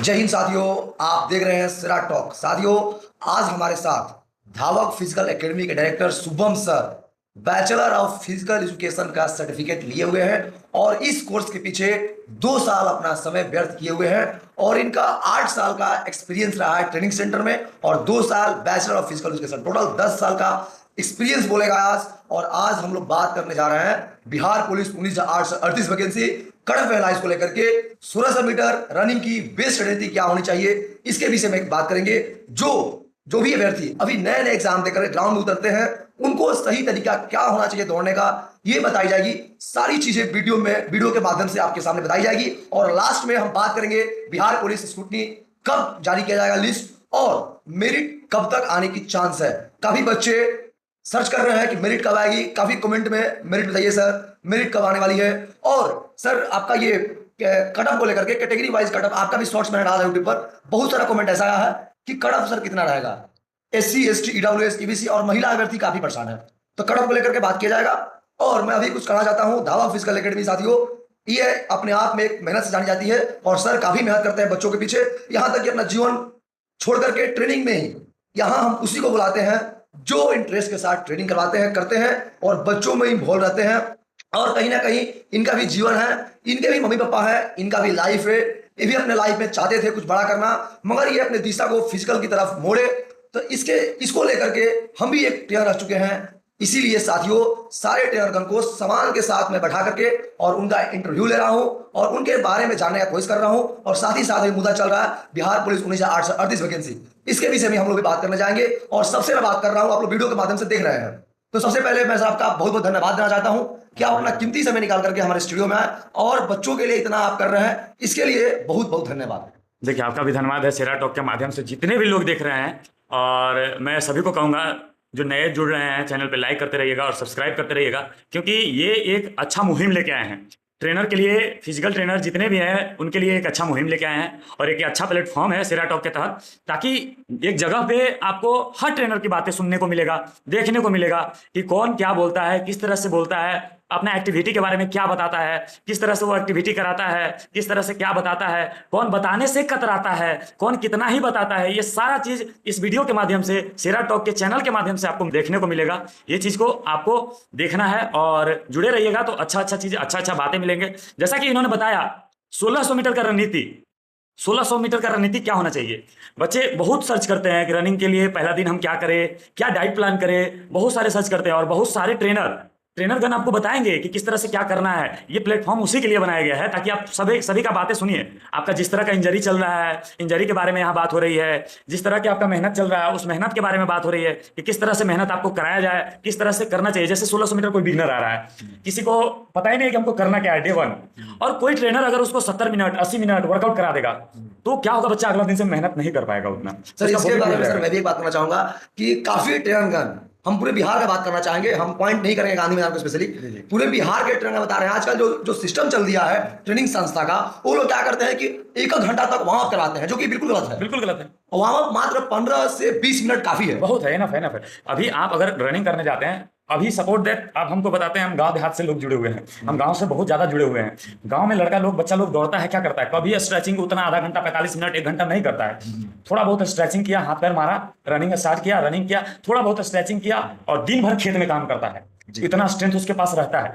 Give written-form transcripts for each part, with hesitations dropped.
जय हिंद साथियों, आप देख रहे हैं सिरा टॉक। साथियों, आज हमारे साथ धावक फिजिकल एकेडमी के director Shubham sir bachelor of physical education का सर्टिफिकेट लिए हुए हैं और इस कोर्स के पीछे 2 साल अपना समय व्यर्थ किए हुए हैं और इनका 8 साल का एक्सपीरियंस रहा है ट्रेनिंग सेंटर में और 2 साल bachelor of physical education, total 10 साल का एक्सपीरियंस बोलेगा आज। और आज हम लोग बात करने जा रहे हैं बिहार पुलिस 19,838 वैकेंसी कड़क पहला इसको लेकर के 1600 मीटर रनिंग की बेस्ट रणनीति क्या होनी चाहिए, इसके विषय में बात करेंगे। जो भी अभ्यर्थी अभी नए नए एग्जाम देकर ग्राउंड में उतरते हैं उनको सही तरीका क्या होना चाहिए दौड़ने का, ये बताई जाएगी। सारी चीजें वीडियो के माध्यम से आपके सामने बताई जाएगी और लास्ट में हम बात करेंगे बिहार पुलिस स्कूटनी कब जारी किया जाएगा लिस्ट और मेरिट कब तक आने की चांस है। काफी बच्चे सर्च कर रहे हैं कि मेरिट कब आएगी, काफी कमेंट में मेरिट बताइए सर, मेरिट कब आने वाली है। और सर आपका ये कटअप को लेकर के कैटेगरी वाइज कटअप आपका भी शॉर्ट्स मैंने डाला यूट्यूब पर, बहुत सारा कमेंट ऐसा आया है कि कटअप सर कितना रहेगा। SC ST EWS EBC और महिला अभ्यर्थी काफी परेशान है, तो कटअप को लेकर के बात किया जाएगा। और मैं अभी कुछ कहना चाहता हूँ, धावक फिजिकल एकेडमी साथियों ये अपने आप में एक मेहनत से जानी जाती है और सर काफी मेहनत करते हैं बच्चों के पीछे, यहाँ तक कि अपना जीवन छोड़ करके ट्रेनिंग में ही यहाँ हम उसी को बुलाते हैं जो इंटरेस्ट के साथ ट्रेनिंग करवाते हैं करते हैं और बच्चों में इन्वॉल्व रहते हैं। और कहीं ना कहीं इनका भी जीवन है, इनके भी मम्मी पापा है, इनका भी लाइफ है, ये भी अपने लाइफ में चाहते थे कुछ बड़ा करना, मगर ये अपने दिशा को फिजिकल की तरफ मोड़े। तो इसको लेकर के हम भी एक ट्रेनर रह चुके हैं, इसीलिए साथियों सारे ट्रेनरगण को समान के साथ में बैठा करके और उनका इंटरव्यू ले रहा हूं और उनके बारे में जानने का कोशिश कर रहा हूं। और साथ ही साथ मुद्दा चल रहा है बिहार पुलिस 19,838 वैकेंसी, इसके विषय में हम लोग भी बात करने जाएंगे। और सबसे मैं बात कर रहा हूं, आप लोग वीडियो के माध्यम से देख रहे हैं, तो सबसे पहले मैं आपका बहुत बहुत धन्यवाद देना चाहता हूं कि आप अपना कीमती समय निकाल करके हमारे स्टूडियो में आए और बच्चों के लिए इतना आप कर रहे हैं, इसके लिए बहुत बहुत धन्यवाद। देखिए, आपका भी धन्यवाद है सिरा टॉक के माध्यम से जितने भी लोग देख रहे हैं। और मैं सभी को कहूँगा जो नए जुड़ रहे हैं चैनल पे लाइक करते रहिएगा और सब्सक्राइब करते रहिएगा, क्योंकि ये एक अच्छा मुहिम लेके आए हैं ट्रेनर के लिए। फिजिकल ट्रेनर जितने भी हैं उनके लिए एक अच्छा मुहिम लेके आए हैं और एक अच्छा प्लेटफॉर्म है सिरा टॉक के तहत, ताकि एक जगह पे आपको हर ट्रेनर की बातें सुनने को मिलेगा, देखने को मिलेगा कि कौन क्या बोलता है, किस तरह से बोलता है, अपना एक्टिविटी के बारे में क्या बताता है, किस तरह से वो एक्टिविटी कराता है, किस तरह से क्या बताता है, कौन बताने से कतराता है, कौन कितना ही बताता है। ये सारा चीज इस वीडियो के माध्यम से सिरा टॉक के चैनल के माध्यम से आपको देखने को मिलेगा। ये चीज को आपको देखना है और जुड़े रहिएगा तो अच्छा चीज अच्छा बातें मिलेंगे। जैसा कि इन्होंने बताया 1600 मीटर का रणनीति, 1600 मीटर का रणनीति क्या होना चाहिए। बच्चे बहुत सर्च करते हैं कि रनिंग के लिए पहला दिन हम क्या करें, क्या डाइट प्लान करें, बहुत सारे सर्च करते हैं और बहुत सारे ट्रेनरगण आपको बताएंगे कि किस तरह से क्या करना है। ये प्लेटफॉर्म उसी के लिए बनाया गया है ताकि आप सभी का बातें सुनिए। आपका जिस तरह का इंजरी चल रहा है, इंजरी के बारे में यहाँ बात हो रही है, जिस तरह की आपका मेहनत चल रहा है उस मेहनत के बारे में बात हो रही है कि किस तरह से मेहनत आपको कराया जाए, किस तरह से करना चाहिए। जैसे 1600 मीटर कोई बिगनर आ रहा है, किसी को पता ही नहीं कि हमको करना क्या है डे 1, और कोई ट्रेनर अगर उसको 70 मिनट 80 मिनट वर्कआउट करा देगा तो क्या होगा, बच्चा अगला दिन से मेहनत नहीं कर पाएगा उतना। सर इसके बारे में सर मैं भी एक बात करना चाहूंगा कि काफी ट्रेनरगण, हम पूरे बिहार का बात करना चाहेंगे, हम पॉइंट नहीं करेंगे गांधी मैदान को स्पेशली, पूरे बिहार के ट्रेनर बता रहे हैं आजकल जो सिस्टम चल दिया है ट्रेनिंग संस्था का, वो लोग क्या करते हैं कि 1 घंटा तक वार्म अप कराते हैं, जो कि बिल्कुल गलत है। बिल्कुल गलत है। वार्म अप मात्र 15 से 20 मिनट काफी है, बहुत है, इनफ है। अभी आप अगर रनिंग करने जाते हैं, अभी सपोर्ट दैट आप हमको बताते हैं, हम गांव देहात से लोग जुड़े हुए हैं, हम गांव से बहुत ज्यादा जुड़े हुए हैं। गांव में बच्चा लोग दौड़ता है, क्या करता है, कभी स्ट्रेचिंग उतना आधा घंटा 45 मिनट 1 घंटा नहीं करता है। थोड़ा बहुत स्ट्रेचिंग किया, हाथ पैर मारा, रनिंग स्टार्ट किया, रनिंग किया, थोड़ा बहुत स्ट्रेचिंग किया और दिन भर खेत में काम करता है। इतना स्ट्रेंथ उसके पास रहता है।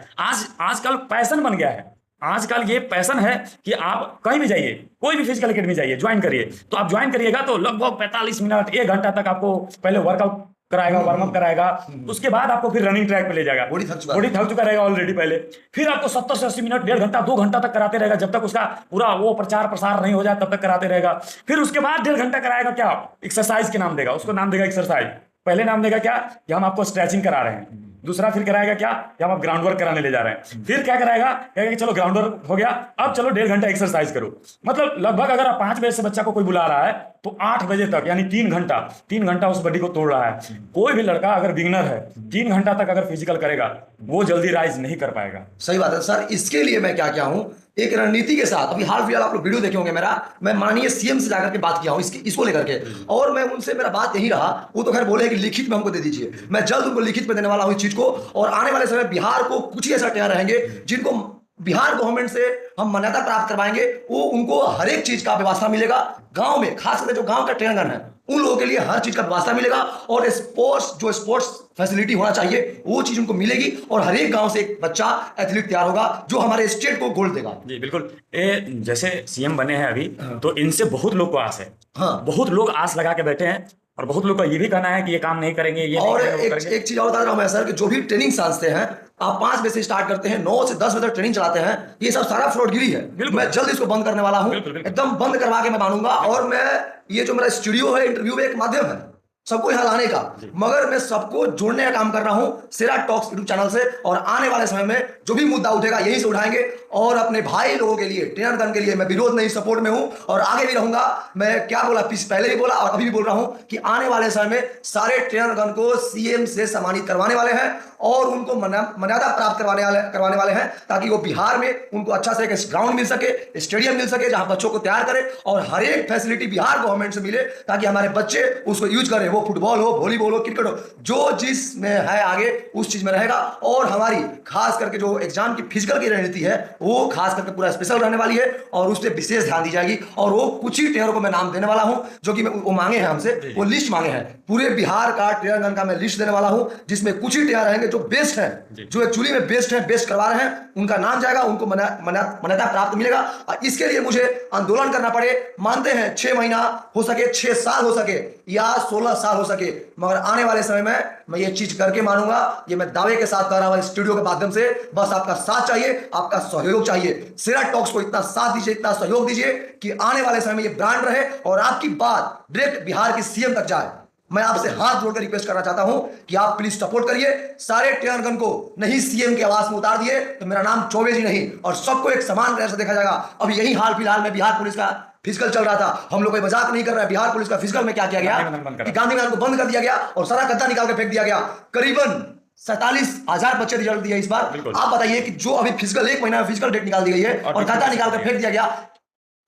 आजकल पैशन बन गया है, आजकल ये पैशन है कि आप कहीं भी जाइए, कोई भी फिजिकल एकेडमी जाइए, ज्वाइन करिए, तो आप ज्वाइन करिएगा तो लगभग 45 मिनट 1 घंटा तक आपको पहले वर्कआउट कराएगा, वार्म अप कराएगा, उसके बाद आपको फिर रनिंग ट्रैक पे ले जाएगा। बॉडी थक चुका रहेगा ऑलरेडी पहले, फिर आपको 70 से 80 मिनट 1.5 घंटा 2 घंटा तक कराते रहेगा, जब तक उसका पूरा वो प्रचार प्रसार नहीं हो जाए तब तक कराते रहेगा। फिर उसके बाद 1.5 घंटा कराएगा क्या, एक्सरसाइज के नाम देगा, उसको नाम देगा एक्सरसाइज। पहले नाम देगा क्या कि हम आपको स्ट्रेचिंग करा रहे हैं, दूसरा फिर कराएगा क्या कि हम आप ग्राउंड वर्क कराने ले जा रहे हैं, फिर क्या कराएगा कि चलो ग्राउंड वर्क हो गया, अब चलो 1.5 घंटा एक्सरसाइज करो। मतलब लगभग अगर आप 5 बजे से बच्चा को कोई बुला रहा है तो 8 बजे तक, यानी 3 घंटा उस बॉडी को तोड़ रहा है। कोई भी लड़का अगर बिगनर है 3 घंटा तक अगर फिजिकल करेगा वो जल्दी राइज नहीं कर पाएगा। सही बात है सर। इसके लिए मैं क्या हूं, एक रणनीति के साथ, अभी हाल फिलहाल आप लोग वीडियो देखे होंगे मेरा, मैं माननीय सीएम से जाकर के बात किया हूं इसको लेकर के, और मैं उनसे मेरा बात यही रहा, वो तो खैर बोले कि लिखित में हमको दे दीजिए, मैं जल्द उनको लिखित में देने वाला हूं इस चीज को। और आने वाले समय बिहार को कुछ ही ऐसा ट्रेनर रहेंगे जिनको बिहार गवर्नमेंट से हम मान्यता प्राप्त करवाएंगे, वो उनको हर एक चीज का व्यवस्था मिलेगा। गांव में खास करके जो गांव का ट्रेनरगण है उन लोगों के लिए हर चीज का व्यवस्था मिलेगा, और स्पोर्ट्स फैसिलिटी होना चाहिए वो चीज उनको मिलेगी, और हर एक गांव से एक बच्चा एथलीट तैयार होगा जो हमारे स्टेट को गोल्ड देगा। जी बिल्कुल। ये जैसे सीएम बने हैं अभी, तो इनसे बहुत लोग को आस है। हाँ। बहुत लोग आस लगा के बैठे हैं, और बहुत लोग का ये भी कहना है कि ये काम नहीं करेंगे, ये और नहीं करेंगे, वो करेंगे। एक चीज और बता रहा हूं मैं सर, कि जो भी ट्रेनिंग संस्थे हैं, आप 5 बजे से स्टार्ट करते हैं, 9 से 10 बजे तक ट्रेनिंग चलाते हैं, ये सब सारा फ्रॉडगिरी है। मैं जल्द इसको बंद करने वाला हूं, एकदम बंद करवा के मैं मानूंगा। और मैं ये जो मेरा स्टूडियो है, इंटरव्यू एक माध्यम है सबको यहाँ लाने का, मगर मैं सबको जोड़ने का काम कर रहा हूं सिरा टॉक्स यूट्यूब चैनल से। और आने वाले समय में जो भी मुद्दा उठेगा यहीं से उठाएंगे, और अपने भाई लोगों के लिए, ट्रेनरगण के लिए मैं विरोध नहीं, सपोर्ट में हूं, और आगे भी रहूंगा। मैं क्या बोला, पहले भी बोला और अभी भी बोल रहा हूं कि आने वाले समय में सारे ट्रेनरगण को सीएम से सम्मानित करवाने वाले हैं, और उनको मर्यादा प्राप्त करवाने वाले हैं, ताकि वो बिहार में उनको अच्छा से एक ग्राउंड मिल सके, स्टेडियम मिल सके जहां बच्चों को तैयार करे, और हर एक फैसिलिटी बिहार गवर्नमेंट से मिले, ताकि हमारे बच्चे उसको यूज करें। वो फुटबॉल हो, वॉलीबॉल हो, क्रिकेट हो, जो जिसमें है आगे उस चीज में रहेगा। और हमारी खास करके जो एग्जाम की फिजिकल की रणनीति है वो खास करके पूरा स्पेशल रहने वाली है, और उस पर विशेष ध्यान दी जाएगी। और वो कुछ ही ट्रेनरों को मैं नाम देने वाला हूं जो कि वो मांगे हैं हमसे, वो लिस्ट मांगे हैं। पूरे बिहार का ट्रेनरगण का मैं लिस्ट देने वाला हूं, जिसमें कुछ ही ट्रेनर रहेंगे जो बेस्ट हैं, जो एक्चुअली में बेस्ट हैं, बेस्ट करवा रहे हैं, उनका नाम जाएगा, उनको मान्यता प्राप्त मिलेगा। और इसके लिए मुझे आंदोलन करना पड़े, मानते हैं 6 महीना हो सके, 6 साल हो सके, या 16 साल हो सके, मगर आने वाले समय में मैं ये चीज करके मानूंगा। ये मैं दावे के साथ कर रहा हूं स्टूडियो के माध्यम से। बस आपका साथ चाहिए, आपका सहयोग चाहिए। सिरा टॉक्स को इतना साथ दीजिए, इतना सहयोग दीजिए कि आने वाले समय में ये ब्रांड रहे, और आपकी बात डायरेक्ट बिहार की सीएम तक जाए। मैं आपसे हाथ जोड़कर रिक्वेस्ट करना चाहता हूं कि आप प्लीज सपोर्ट करिए। सारे ट्रेनरगण को नहीं सीएम के आवास में उतार दिए तो मेरा नाम चौबे जी नहीं, और सबको एक समान तरह से देखा जाएगा। अभी यही हाल फिलहाल में बिहार पुलिस का फिजिकल चल रहा था, हम लोग कोई मजाक नहीं कर रहे हैं। बिहार पुलिस का फिजिकल में क्या किया गया कि गांधी मैदान को बंद कर दिया गया, और सारा गद्दा निकाल के फेंक दिया गया। करीबन 47,000 बच्चे रिजल्ट दिए इस बार। आप बताइए कि जो अभी फिजिकल 1 महीना में फिजिकल डेट निकाल दी गई है, और गद्दा निकाल कर फेंक दिया गया।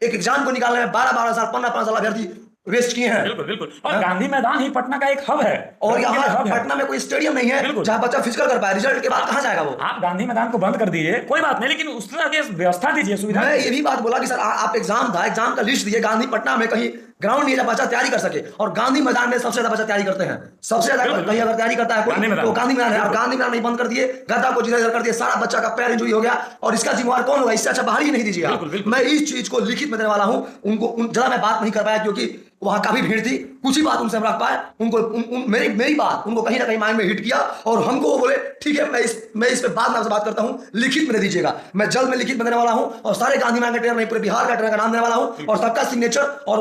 एक एग्जाम को निकालने में 12 साल, 15 साल अभ्यर्थी वेस्ट किए हैं। बिल्कुल बिल्कुल। और गांधी मैदान ही पटना का एक हब है, और यहाँ पटना में कोई स्टेडियम नहीं है जहां बच्चा फिजिकल कर पाए। रिजल्ट के बाद कहां जाएगा वो? आप गांधी मैदान को बंद कर दीजिए, कोई बात नहीं, लेकिन उस तरह की व्यवस्था दीजिए, सुविधा। मैं ये भी बात बोला कि सर आप एग्जाम का लिस्ट दिए, गांधी पटना में कहीं ग्राउंड नहीं है जहाँ बच्चा तैयारी कर सके, और गांधी मैदान में सबसे ज्यादा बच्चा तैयारी करते हैं। सबसे ज्यादा कहीं अगर तैयारी करता है कोई तो गांधी मैदान है, और गांधी मैदान नहीं बंद कर दिए, गद्दा को जिधर कर दिए, सारा बच्चा का पैर इंजरी हो गया, और इसका जिम्मेवार कौन होगा? इससे अच्छा बाहर ही नहीं दीजिए। मैं इस चीज को लिखित में देने वाला हूं उनको। ज्यादा मैं बात नहीं कर पाया क्योंकि वहां काफी भीड़ थी, कुछ ही बात उनसे हम रख पाए। उनको मेरी बात उनको कहीं ना कहीं माइंड में हिट किया, और हमको वो बोले ठीक है, मैं इस पे बाद में आपसे बात करता हूं, लिखित में दे दीजिएगा। मैं जल्द में लिखित में देने वाला हूं, और सारे गांधी मैदान के ट्रेनर नहीं, पूरे बिहार का ट्रेनर का नाम देने वाला हूं, और सबका सिग्नेचर, और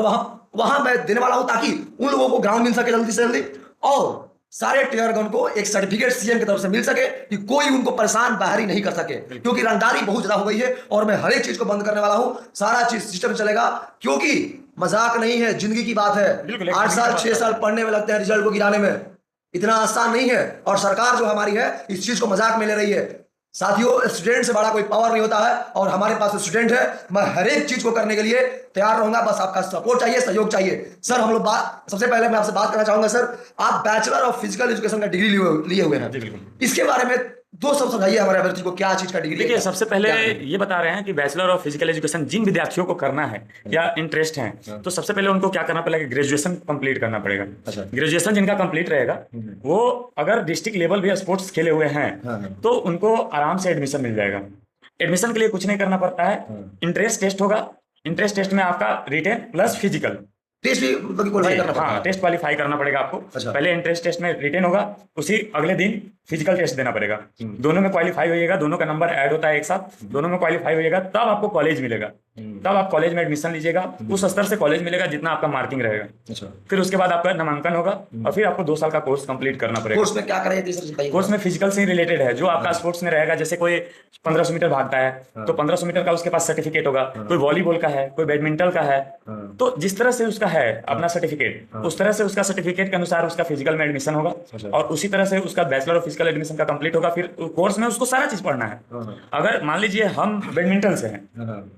वहां मैं देने वाला हूं, ताकि उन लोगों को ग्राउंड मिल सके जल्दी से जल्दी, और सारे ट्रेनरगण को एक सर्टिफिकेट सीएम की तरफ से मिल सके कि कोई उनको परेशान बाहरी नहीं कर सके, क्योंकि रंगदारी बहुत ज्यादा हो गई है। और मैं हर एक चीज को बंद करने वाला हूं, सारा चीज सिस्टम चलेगा, क्योंकि मजाक नहीं है, जिंदगी की बात है। 8 साल 6 साल पढ़ने में लगते हैं रिजल्ट को गिराने में, इतना आसान नहीं है। और सरकार जो हमारी है इस चीज को मजाक में ले रही है। साथियों, स्टूडेंट से बड़ा कोई पावर नहीं होता है, और हमारे पास स्टूडेंट है। मैं हर एक चीज को करने के लिए तैयार रहूंगा, बस आपका सपोर्ट चाहिए, सहयोग चाहिए। सर हम लोग सबसे पहले मैं आपसे बात करना चाहूंगा सर, आप बैचलर ऑफ फिजिकल एजुकेशन का डिग्री लिए हुए हैं, इसके बारे में 2 शब्द समझाइए हमारे अभ्यर्थी को, क्या चीज का डिग्री? देखिए, सबसे पहले ये बता रहे हैं कि बैचलर ऑफ फिजिकल एजुकेशन जिन विद्यार्थियों को करना है या इंटरेस्ट है, तो सबसे पहले उनको क्या करना पड़ेगा? ग्रेजुएशन कंप्लीट करना पड़ेगा। ग्रेजुएशन जिनका कंप्लीट रहेगा, वो अगर डिस्ट्रिक्ट लेवल भी स्पोर्ट्स खेले हुए हैं तो उनको आराम से एडमिशन मिल जाएगा। एडमिशन के लिए कुछ नहीं करना पड़ता है, इंट्रेंस टेस्ट होगा। इंट्रेंस टेस्ट में आपका रिटेन प्लस फिजिकल टेस्ट भी क्वालिफाई करना पड़ता है। टेस्ट क्वालिफाई करना पड़ेगा आपको। पहले एंट्रेंस टेस्ट में रिटेन होगा, उसी अगले दिन फिजिकल टेस्ट देना पड़ेगा। दोनों में क्वालिफाई होइएगा, दोनों का नंबर ऐड होता है एक साथ, दोनों में क्वालिफाई होइएगा, तब आपको कॉलेज मिलेगा, तब आप कॉलेज में एडमिशन लीजिएगा। उस स्तर से कॉलेज मिलेगा जितना आपका मार्किंग रहेगा। फिर उसके बाद आपका नामांकन होगा, और फिर आपको 2 साल का कोर्स कंप्लीट करना पड़ेगा। कोर्स में क्या करेंगे? कोर्स में फिजिकल से रिलेटेड है, जो आपका स्पोर्ट्स में रहेगा। जैसे कोई 1500 मीटर भागता है तो 1500 मीटर का उसके पास सर्टिफिकेट होगा, कोई वॉलीबॉल का है, कोई बैडमिंटन का है, तो जिस तरह से उसका है अपना सर्टिफिकेट, उस तरह से उसका सर्टिफिकेट के अनुसार उसका फिजिकल में एडमिशन होगा, और उसी तरह से उसका बैचलर ऑफ फिजिकल एडमिशन का कंप्लीट होगा। फिर कोर्स में उसको सारा चीज पढ़ना है। अगर मान लीजिए हम बैडमिंटन से हैं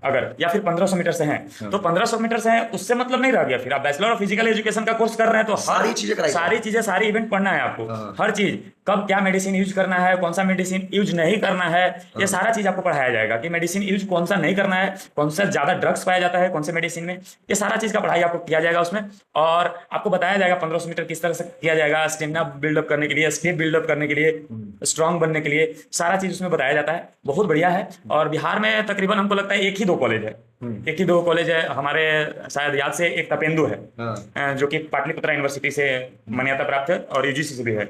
अगर, या फिर 1500 मीटर से हैं, तो 1500 मीटर से हैं, उससे मतलब नहीं रह गया। फिर आप बैचलर ऑफ फिजिकल एजुकेशन का कोर्स कर रहे हैं तो सारी चीजें, सारी इवेंट पढ़ना है आपको, हर चीज कब क्या मेडिसिन यूज करना है, कौन सा मेडिसिन यूज नहीं करना है, ये सारा चीज आपको पढ़ाया जाएगा कि मेडिसिन यूज कौन सा नहीं करना है, कौन सा ज्यादा ड्रग्स पाया जाता है कौन से मेडिसिन में, ये सारा चीज का पढ़ाई आपको किया जाएगा उसमें। और आपको बताया जाएगा 1500 मीटर किस तरह से किया जाएगा, स्टेमिना बिल्डअप करने के लिए, स्पीड बिल्डअप करने के लिए, स्ट्रांग बनने के लिए, सारा चीज उसमें बताया जाता है। बहुत बढ़िया है। और बिहार में तकरीबन हमको लगता है एक ही 2 कॉलेज है, एक ही 2 कॉलेज है हमारे, शायद याद से एक तपेंदु है जो कि पाटलिपुत्र यूनिवर्सिटी से मान्यता प्राप्त है और यूजीसी से भी है।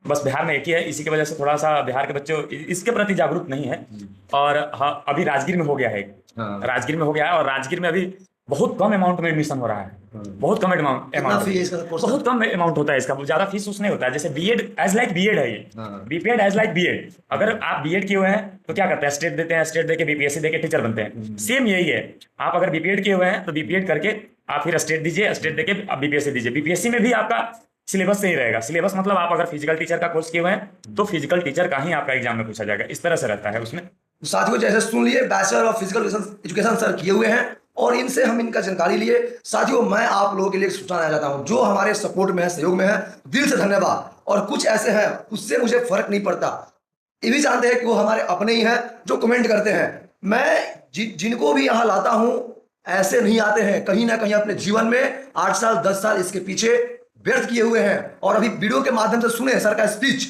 बस बिहार में एक ही है, इसी की वजह से थोड़ा सा बिहार के बच्चे इसके प्रति जागरूक नहीं है। और हाँ, अभी राजगीर में हो गया है, राजगीर में हो गया है, और राजगीर में अभी बहुत कम अमाउंट में एडमिशन हो रहा है, बहुत कम अमाउंट, बहुत कम अमाउंट होता है इसका, ज्यादा फीस उसने होता है। जैसे बीएड एज लाइक बीएड है ये, बीपीएड एज लाइक बीएड। अगर आप बीएड किए हुए हैं तो क्या करते हैं, स्टेट देते हैं, स्टेट देके बीपीएससी देके टीचर बनते हैं, सेम यही है। आप अगर बीपीएड किए हुए हैं तो बीपीएड करके आप फिर स्टेट दीजिए, स्टेट देके आप बीपीएससी दीजिए। बीपीएससी में भी आपका सिलेबस सही रहेगा। सिलेबस मतलब आप अगर फिजिकल टीचर का कोर्स किए हुए हैं तो फिजिकल टीचर का ही आपका एग्जाम में पूछा जाएगा, इस तरह से रहता है उसमें। साथियों जैसे सुन लिए bachelor of physical education sir किए हुए हैं और इनसे हम इनका जानकारी लिए। साथियों मैं आप लोगों के लिए सूचना देना चाहता हूं, जो हमारे सपोर्ट में है, सहयोग में है, दिल से धन्यवाद। और कुछ ऐसे हैं उससे मुझे फर्क नहीं पड़ता, ये भी जानते हैं कि वो हमारे अपने ही हैं जो कमेंट करते हैं। मैं जिनको भी यहाँ लाता हूं ऐसे नहीं आते हैं, कहीं ना कहीं अपने जीवन में 8 साल 10 साल इसके पीछे व्यर्थ किए हुए हैं। और अभी वीडियो के माध्यम से सुने सर का स्पीच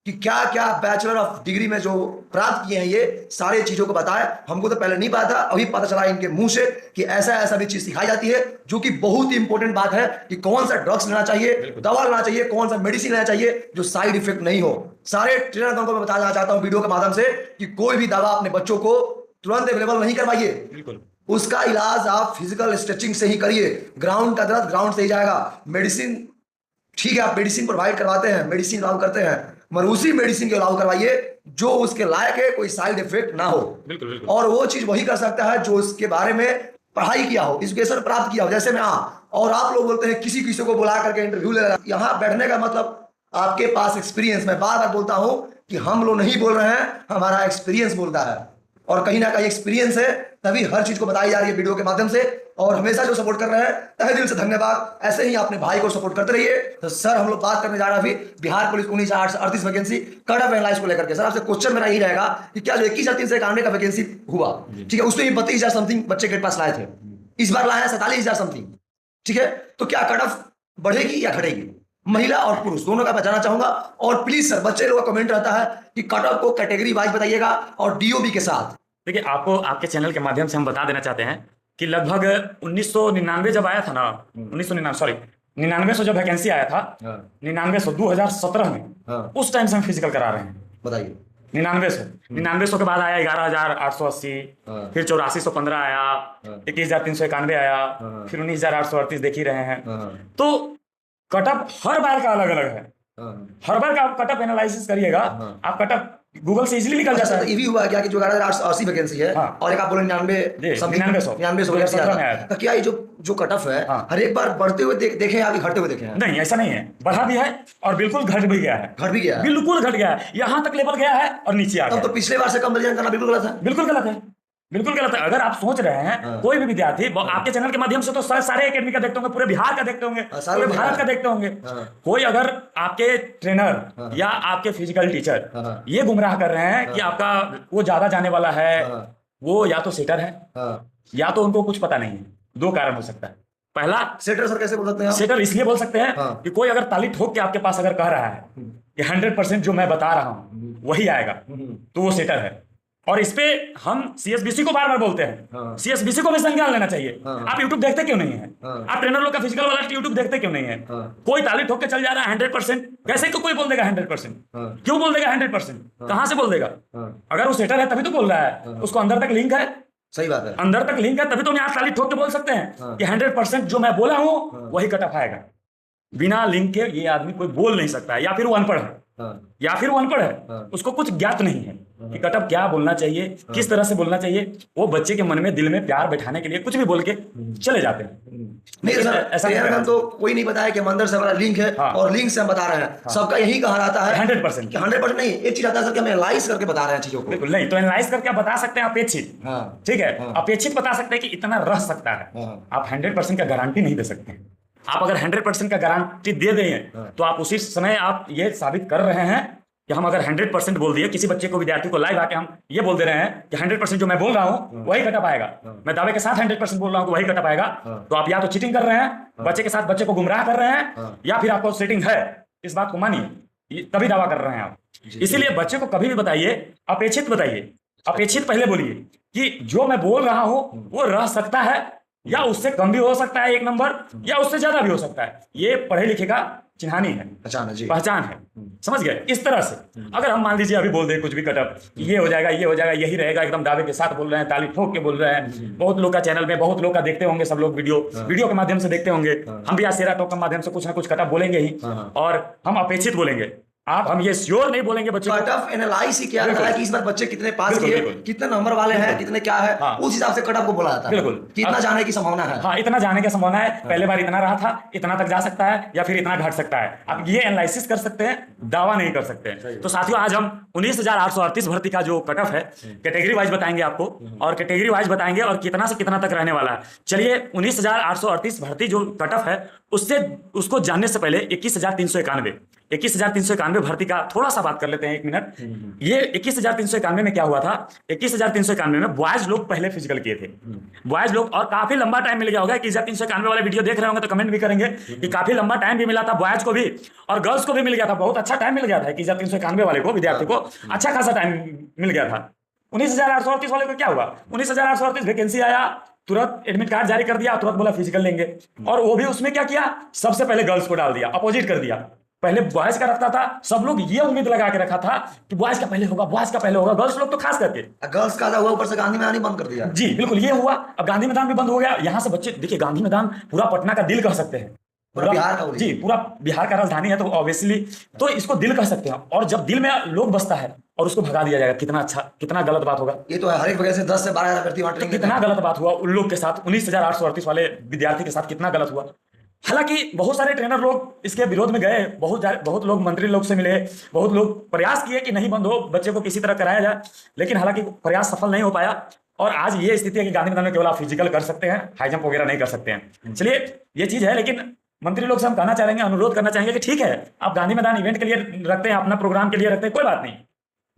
कि क्या क्या बैचलर ऑफ डिग्री में जो प्राप्त किए हैं, ये सारे चीजों को बताया। हमको तो पहले नहीं पता था, अभी पता चला इनके मुंह से कि ऐसा ऐसा भी चीज सिखाई जाती है, जो कि बहुत ही इंपॉर्टेंट बात है कि कौन सा ड्रग्स लेना चाहिए, दवा लेना चाहिए, कौन सा मेडिसिन लेना चाहिए जो साइड इफेक्ट नहीं हो। सारे ट्रेनर को मैं बताना चाहता हूं वीडियो के माध्यम से कि कोई भी दवा अपने बच्चों को तुरंत अवेलेबल नहीं करवाइए, बिल्कुल उसका इलाज आप फिजिकल स्ट्रेचिंग से ही करिए। ग्राउंड का दर्द ग्राउंड से ही जाएगा। मेडिसिन ठीक है, आप मेडिसिन प्रोवाइड करवाते हैं, मेडिसिन अलाउ करते हैं, मगर उसी मेडिसिन के अलाउ करवाइए जो उसके लायक है, कोई साइड इफेक्ट ना हो। बिल्कुल, बिल्कुल। और वो चीज वही कर सकता है जो उसके बारे में पढ़ाई किया हो, एजुकेशन प्राप्त किया हो। जैसे मैं और आप लोग बोलते हैं किसी किसी को बुला करके इंटरव्यू ले रहा, यहाँ बैठने का मतलब आपके पास एक्सपीरियंस। मैं बार बार बोलता हूं कि हम लोग नहीं बोल रहे हैं, हमारा एक्सपीरियंस बोलता है, और कहीं ना कहीं एक्सपीरियंस है तभी हर चीज को बताई जा रही है वीडियो के माध्यम से। और हमेशा जो सपोर्ट कर रहे हैं तहे दिल से धन्यवाद। ऐसे ही अपने भाई को सपोर्ट करते रहिए। तो सर हम लोग बात करने जा रहे हैं अभी Bihar police 1938 vacancy cut off analyse को लेकर के। सर आपसे क्वेश्चन मेरा यही रहेगा कि क्या जो 21,391 का वैकेंसी हुआ, ठीक है, उसमें 32,000 समथिंग बच्चे के पास लाए थे, इस बार लाए हैं 47,000 समथिंग, ठीक है, तो क्या कट ऑफ बढ़ेगी या घटेगी, महिला और पुरुष दोनों का मैं जानना चाहूंगा। और प्लीज सर बच्चे लोगों का कमेंट रहता है कि कट ऑफ को कैटेगरी वाइज बताइएगा और डीओबी के साथ। देखिए आपको आपके चैनल के माध्यम से हम बता देना चाहते हैं कि लगभग 1999 जब आया था ना, 99 जब वैकेंसी आया था, 2017 में, उस टाइम से हम फिजिकल करा रहे हैं। बताइए 99 के बाद आया 11,880, फिर 8415 आया, 21,391 आया, फिर 19,838 देख ही रहे हैं। तो कटअप हर बार का अलग अलग है, हर बार का आप कटअप एनालिसिस करिएगा, आप कटअप गूगल से इजीली निकल जाता है। ये भी हुआ क्या कि जो 11,880 वैकेंसी है, हाँ, और एक आप बोले 99 आया था, क्या ये जो कट ऑफ है, हाँ, हर एक बार बढ़ते हुए देखे या घटते हुए देखे हैं? नहीं, ऐसा नहीं है, बढ़ा भी है और बिल्कुल घट भी गया है, बिल्कुल घट गया है, यहाँ तक लेवल गया है और नीचे आ गया। तो पिछले बार से कंपैरिजन करना बिल्कुल गलत है, बिल्कुल गलत है, बिल्कुल गलत है। अगर आप सोच रहे हैं, हाँ, कोई भी विद्यार्थी, हाँ, आपके चैनल के माध्यम से तो सारे एकेडमी का देखते होंगे, पूरे बिहार का देखते होंगे, पूरे भारत का देखते होंगे, हाँ, कोई अगर आपके ट्रेनर, हाँ, या आपके फिजिकल टीचर, हाँ, ये गुमराह कर रहे हैं, हाँ, कि आपका वो ज्यादा जाने वाला है, हाँ, वो या तो सेटर है, हाँ, या तो उनको कुछ पता नहीं है। 2 कारण हो सकता है। पहला, सेटर सर कैसे बोल सकते हैं? सेटर इसलिए बोल सकते हैं, हाँ, कि कोई अगर ताली ठोक के आपके पास अगर कह रहा है कि 100% जो मैं बता रहा हूं वही आएगा, तो वो सेटर है। और इस पे हम सीएसबीसी को बार बार बोलते हैं, हाँ, सीएसबीसी को भी संज्ञान लेना चाहिए। हाँ, आप यूट्यूब देखते क्यों नहीं है? हाँ, आप ट्रेनर लोग का फिजिकल वाला यूट्यूब देखते क्यों नहीं है? हाँ, कोई ताली ठोक के चल जा रहा है 100%, कैसे को कोई बोल देगा 100%? हाँ, क्यों बोल देगा 100%? हाँ, कहां से बोल देगा? हाँ, अगर वो सेटर है तभी तो बोल रहा है, हाँ, उसको अंदर तक लिंक है। सही बात है, अंदर तक लिंक है, तभी तो हम यहाँ ताली ठोक के बोल सकते हैं, हाँ, कि 100% जो मैं बोला हूं, हाँ, वही कट ऑफ आएगा। बिना लिंक के ये आदमी कोई बोल नहीं सकता है, या फिर वो अनपढ़ है, हाँ, या फिर वो अनपढ़ है, हाँ, उसको कुछ ज्ञात नहीं है, हाँ, कि कटअप क्या बोलना चाहिए, हाँ, किस तरह से बोलना चाहिए। वो बच्चे के मन में दिल में प्यार बैठाने के लिए कुछ भी बोल के चले जाते हैं। नहीं सर, ऐसा तो कोई नहीं बताया कि अंदर से हमारा लिंक है, हाँ, और लिंक से हम बता रहे हैं, हाँ, सबका यही कहा रहता है 100%। 100% नहीं, एक चीज आता है सर कि हम एनालाइज करके बता रहे हैं चीजों को। बिल्कुल नहीं, तो एनालाइज करके आप बता सकते हैं अपेक्षित, हाँ, ठीक है, हाँ, अपेक्षित बता सकते हैं कि इतना रह सकता है, हाँ, आप 100% का गारंटी नहीं दे सकते हैं। आप अगर 100% का गारंटी दे दें तो आप उसी समय आप ये साबित कर रहे हैं कि हम अगर 100% बोल दिए, किसी बच्चे को, विद्यार्थी को लाइव आके हम ये बोल दे रहे हैं कि 100% जो मैं बोल रहा हूँ वही कटा पाएगा, मैं दावे के साथ 100% बोल रहा हूँ कि वही कटा पाएगा, तो आप या तो चीटिंग कर रहे हैं, बच्चे के साथ बच्चे को गुमराह कर रहे हैं, या फिर आपको सेटिंग है, इस बात को मानिए, तभी दावा कर रहे हैं आप। इसीलिए बच्चे को कभी भी बताइए, अपेक्षित बताइए, अपेक्षित पहले बोलिए कि जो मैं बोल रहा हूं वो रह सकता है, या उससे कम भी हो सकता है 1 नंबर, या उससे ज्यादा भी हो सकता है। ये पढ़े लिखे का चिन्हानी है, पहचान है, समझ गए। इस तरह से अगर हम मान लीजिए अभी बोल दें कुछ भी कटअप, ये हो जाएगा, ये हो जाएगा, यही रहेगा, एकदम दावे के साथ बोल रहे हैं, ताली ठोक के बोल रहे हैं, बहुत लोग का चैनल में, बहुत लोग का देखते होंगे, सब लोग वीडियो के माध्यम से देखते होंगे, हम भी आज सेरा टॉक के माध्यम से कुछ ना कुछ कटअप बोलेंगे ही, और हम अपेक्षित बोलेंगे। हम ये श्योर नहीं बोलेंगे बच्चे को। कट ऑफ एनालाइज ही क्या है कि इस बार बच्चे कितने पास किए, कितने नंबर वाले हैं, कितने क्या है, उस हिसाब से कट ऑफ को बोला जाता है। बिल्कुल, कितना जाने की संभावना है। हाँ, इतना जाने की संभावना है, पहले बार इतना रहा था, इतना तक जा सकता है, या फिर इतना घट सकता है। आप ये एनालिसिस कर सकते हैं, दावा नहीं कर सकते हैं। तो साथियों, आज हम 19,838 भर्ती का जो कट ऑफ है कैटेगरी वाइज बताएंगे आपको, और कैटेगरी वाइज बताएंगे और कितना से कितना तक रहने वाला है। चलिए, 19,838 भर्ती जो कट ऑफ है उसको जानने से पहले 21,391 भर्ती का थोड़ा सा बात कर लेते हैं, 1 मिनट। ये 21,391 में क्या हुआ था? 21,391 में बॉयज लोग पहले फिजिकल किए थे, बॉयज लोग, और काफी लंबा टाइम मिल गया होगा। 21,391 वाले वीडियो देख रहे होंगे तो कमेंट भी करेंगे कि काफी लंबा टाइम भी मिला था बॉयज को भी, और गर्ल्स को भी मिल गया था, बहुत अच्छा टाइम मिल गया था। 21,391 वाले को, विद्यार्थी को अच्छा खासा टाइम मिल गया था। 19,838 वाले को क्या हुआ? 19,838 वैकेंसी आया, तुरंत एडमिट कार्ड जारी कर दिया, तुरंत बोला फिजिकल लेंगे, और वो भी उसमें क्या किया, सबसे पहले गर्ल्स को डाल दिया, अपोजिट कर दिया। पहले बॉयज का रखता था, सब लोग ये उम्मीद लगा के रखा था कि बॉयज का पहले होगा, बॉयज का पहले होगा, गर्ल्स लोग तो खास करके। गर्ल्स का हुआ, ऊपर से गांधी मैदान ही बंद कर दिया। जी बिल्कुल, ये हुआ। अब गांधी मैदान भी बंद हो गया। यहां से बच्चे, देखिए, गांधी मैदान पूरा पटना का दिल कह सकते हैं, पूरा बिहार का, जी पूरा बिहार का राजधानी है, तो ऑब्वियसली तो इसको दिल कह सकते हैं। और जब दिल में लोग बसता है और उसको भगा दिया जाएगा, कितना अच्छा, कितना गलत बात होगा। ये तो है, हर एक वजह से 10 से 12,000 भर्ती वहां, कितना गलत बात हुआ उन लोग के साथ, 19,838 वाले विद्यार्थी के साथ कितना गलत हुआ। हालांकि बहुत सारे ट्रेनर लोग इसके विरोध में गए, बहुत लोग मंत्री लोग से मिले, बहुत लोग प्रयास किए कि नहीं बंद हो, बच्चे को किसी तरह कराया जाए, लेकिन हालांकि प्रयास सफल नहीं हो पाया। और आज ये स्थिति है कि गांधी मैदान में केवल आप फिजिकल कर सकते हैं, हाई जंप वगैरह नहीं कर सकते हैं। चलिए, ये चीज है, लेकिन मंत्री लोग से हम कहना चाहेंगे, अनुरोध करना चाहेंगे कि ठीक है, आप गांधी मैदान इवेंट के लिए रखते हैं, अपना प्रोग्राम के लिए रखते हैं, कोई बात नहीं,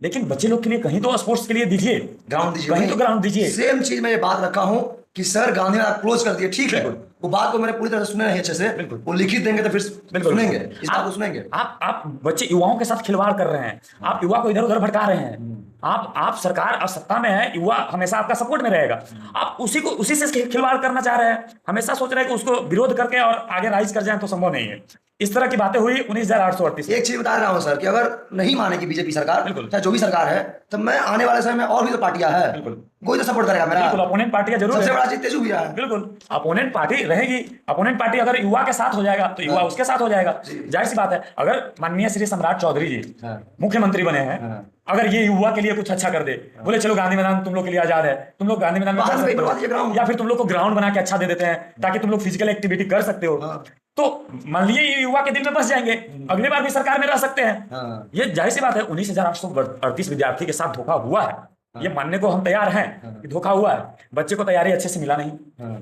लेकिन बच्चे लोग के लिए कहीं तो स्पोर्ट्स के लिए दीजिए, ग्राउंड दीजिए, कहीं तो ग्राउंड दीजिए। सेम चीज मैं ये बात रखा हूं कि सर गांधी मैदान क्लोज कर दिए, ठीक है, वो बात को मैंने पूरी तरह से सुने नहीं अच्छे से, वो लिखित देंगे तो फिर सुनेंगे, इस बात को सुनेंगे। आप बच्चे, युवाओं के साथ खिलवाड़ कर रहे हैं, आप युवा को इधर उधर भटका रहे हैं। आप सरकार सत्ता में है, युवा हमेशा आपका सपोर्ट में रहेगा, आप उसी से खिलवाड़ करना चाह रहे हैं, हमेशा सोच रहे हैं कि उसको विरोध करके और आगे राइज कर जाए, तो संभव नहीं है। इस तरह की बातें हुई 19,838। एक चीज बता रहा हूं सर कि अगर नहीं मानेगी बीजेपी सरकार, चाहे जो भी सरकार है, तो मैं आने वाले समय में और भी तो पार्टियां है, कोई तो सपोर्ट करेगा मेरा। बिल्कुल, अपोनेंट पार्टियां जरूर, सबसे बड़ा चीज तेजू भैया है। बिल्कुल, अपोनेंट पार्टी रहेगी। अपोनेंट पार्टी अगर युवा के साथ हो जाएगा तो युवा उसके साथ हो जाएगा, जाहिर सी बात है। अगर माननीय श्री सम्राट चौधरी जी मुख्यमंत्री बने हैं, अगर ये युवा के लिए कुछ अच्छा कर दे, बोले चलो गांधी मैदान तुम लोग के लिए आजाद है, तुम लोग गांधी मैदान में जा सकते हो, या फिर तुम लोग को ग्राउंड बना के अच्छा दे देते हैं ताकि तुम लोग फिजिकल एक्टिविटी कर सकते हो, तो मान लीजिए ये युवा के दिल में बस जाएंगे, अगली बार भी सरकार में रह सकते हैं। ये जाहिर सी बात है, 19,838 विद्यार्थी के साथ धोखा हुआ है, ये मानने को हम तैयार हैं कि धोखा हुआ है। बच्चे को तैयारी अच्छे से मिला नहीं,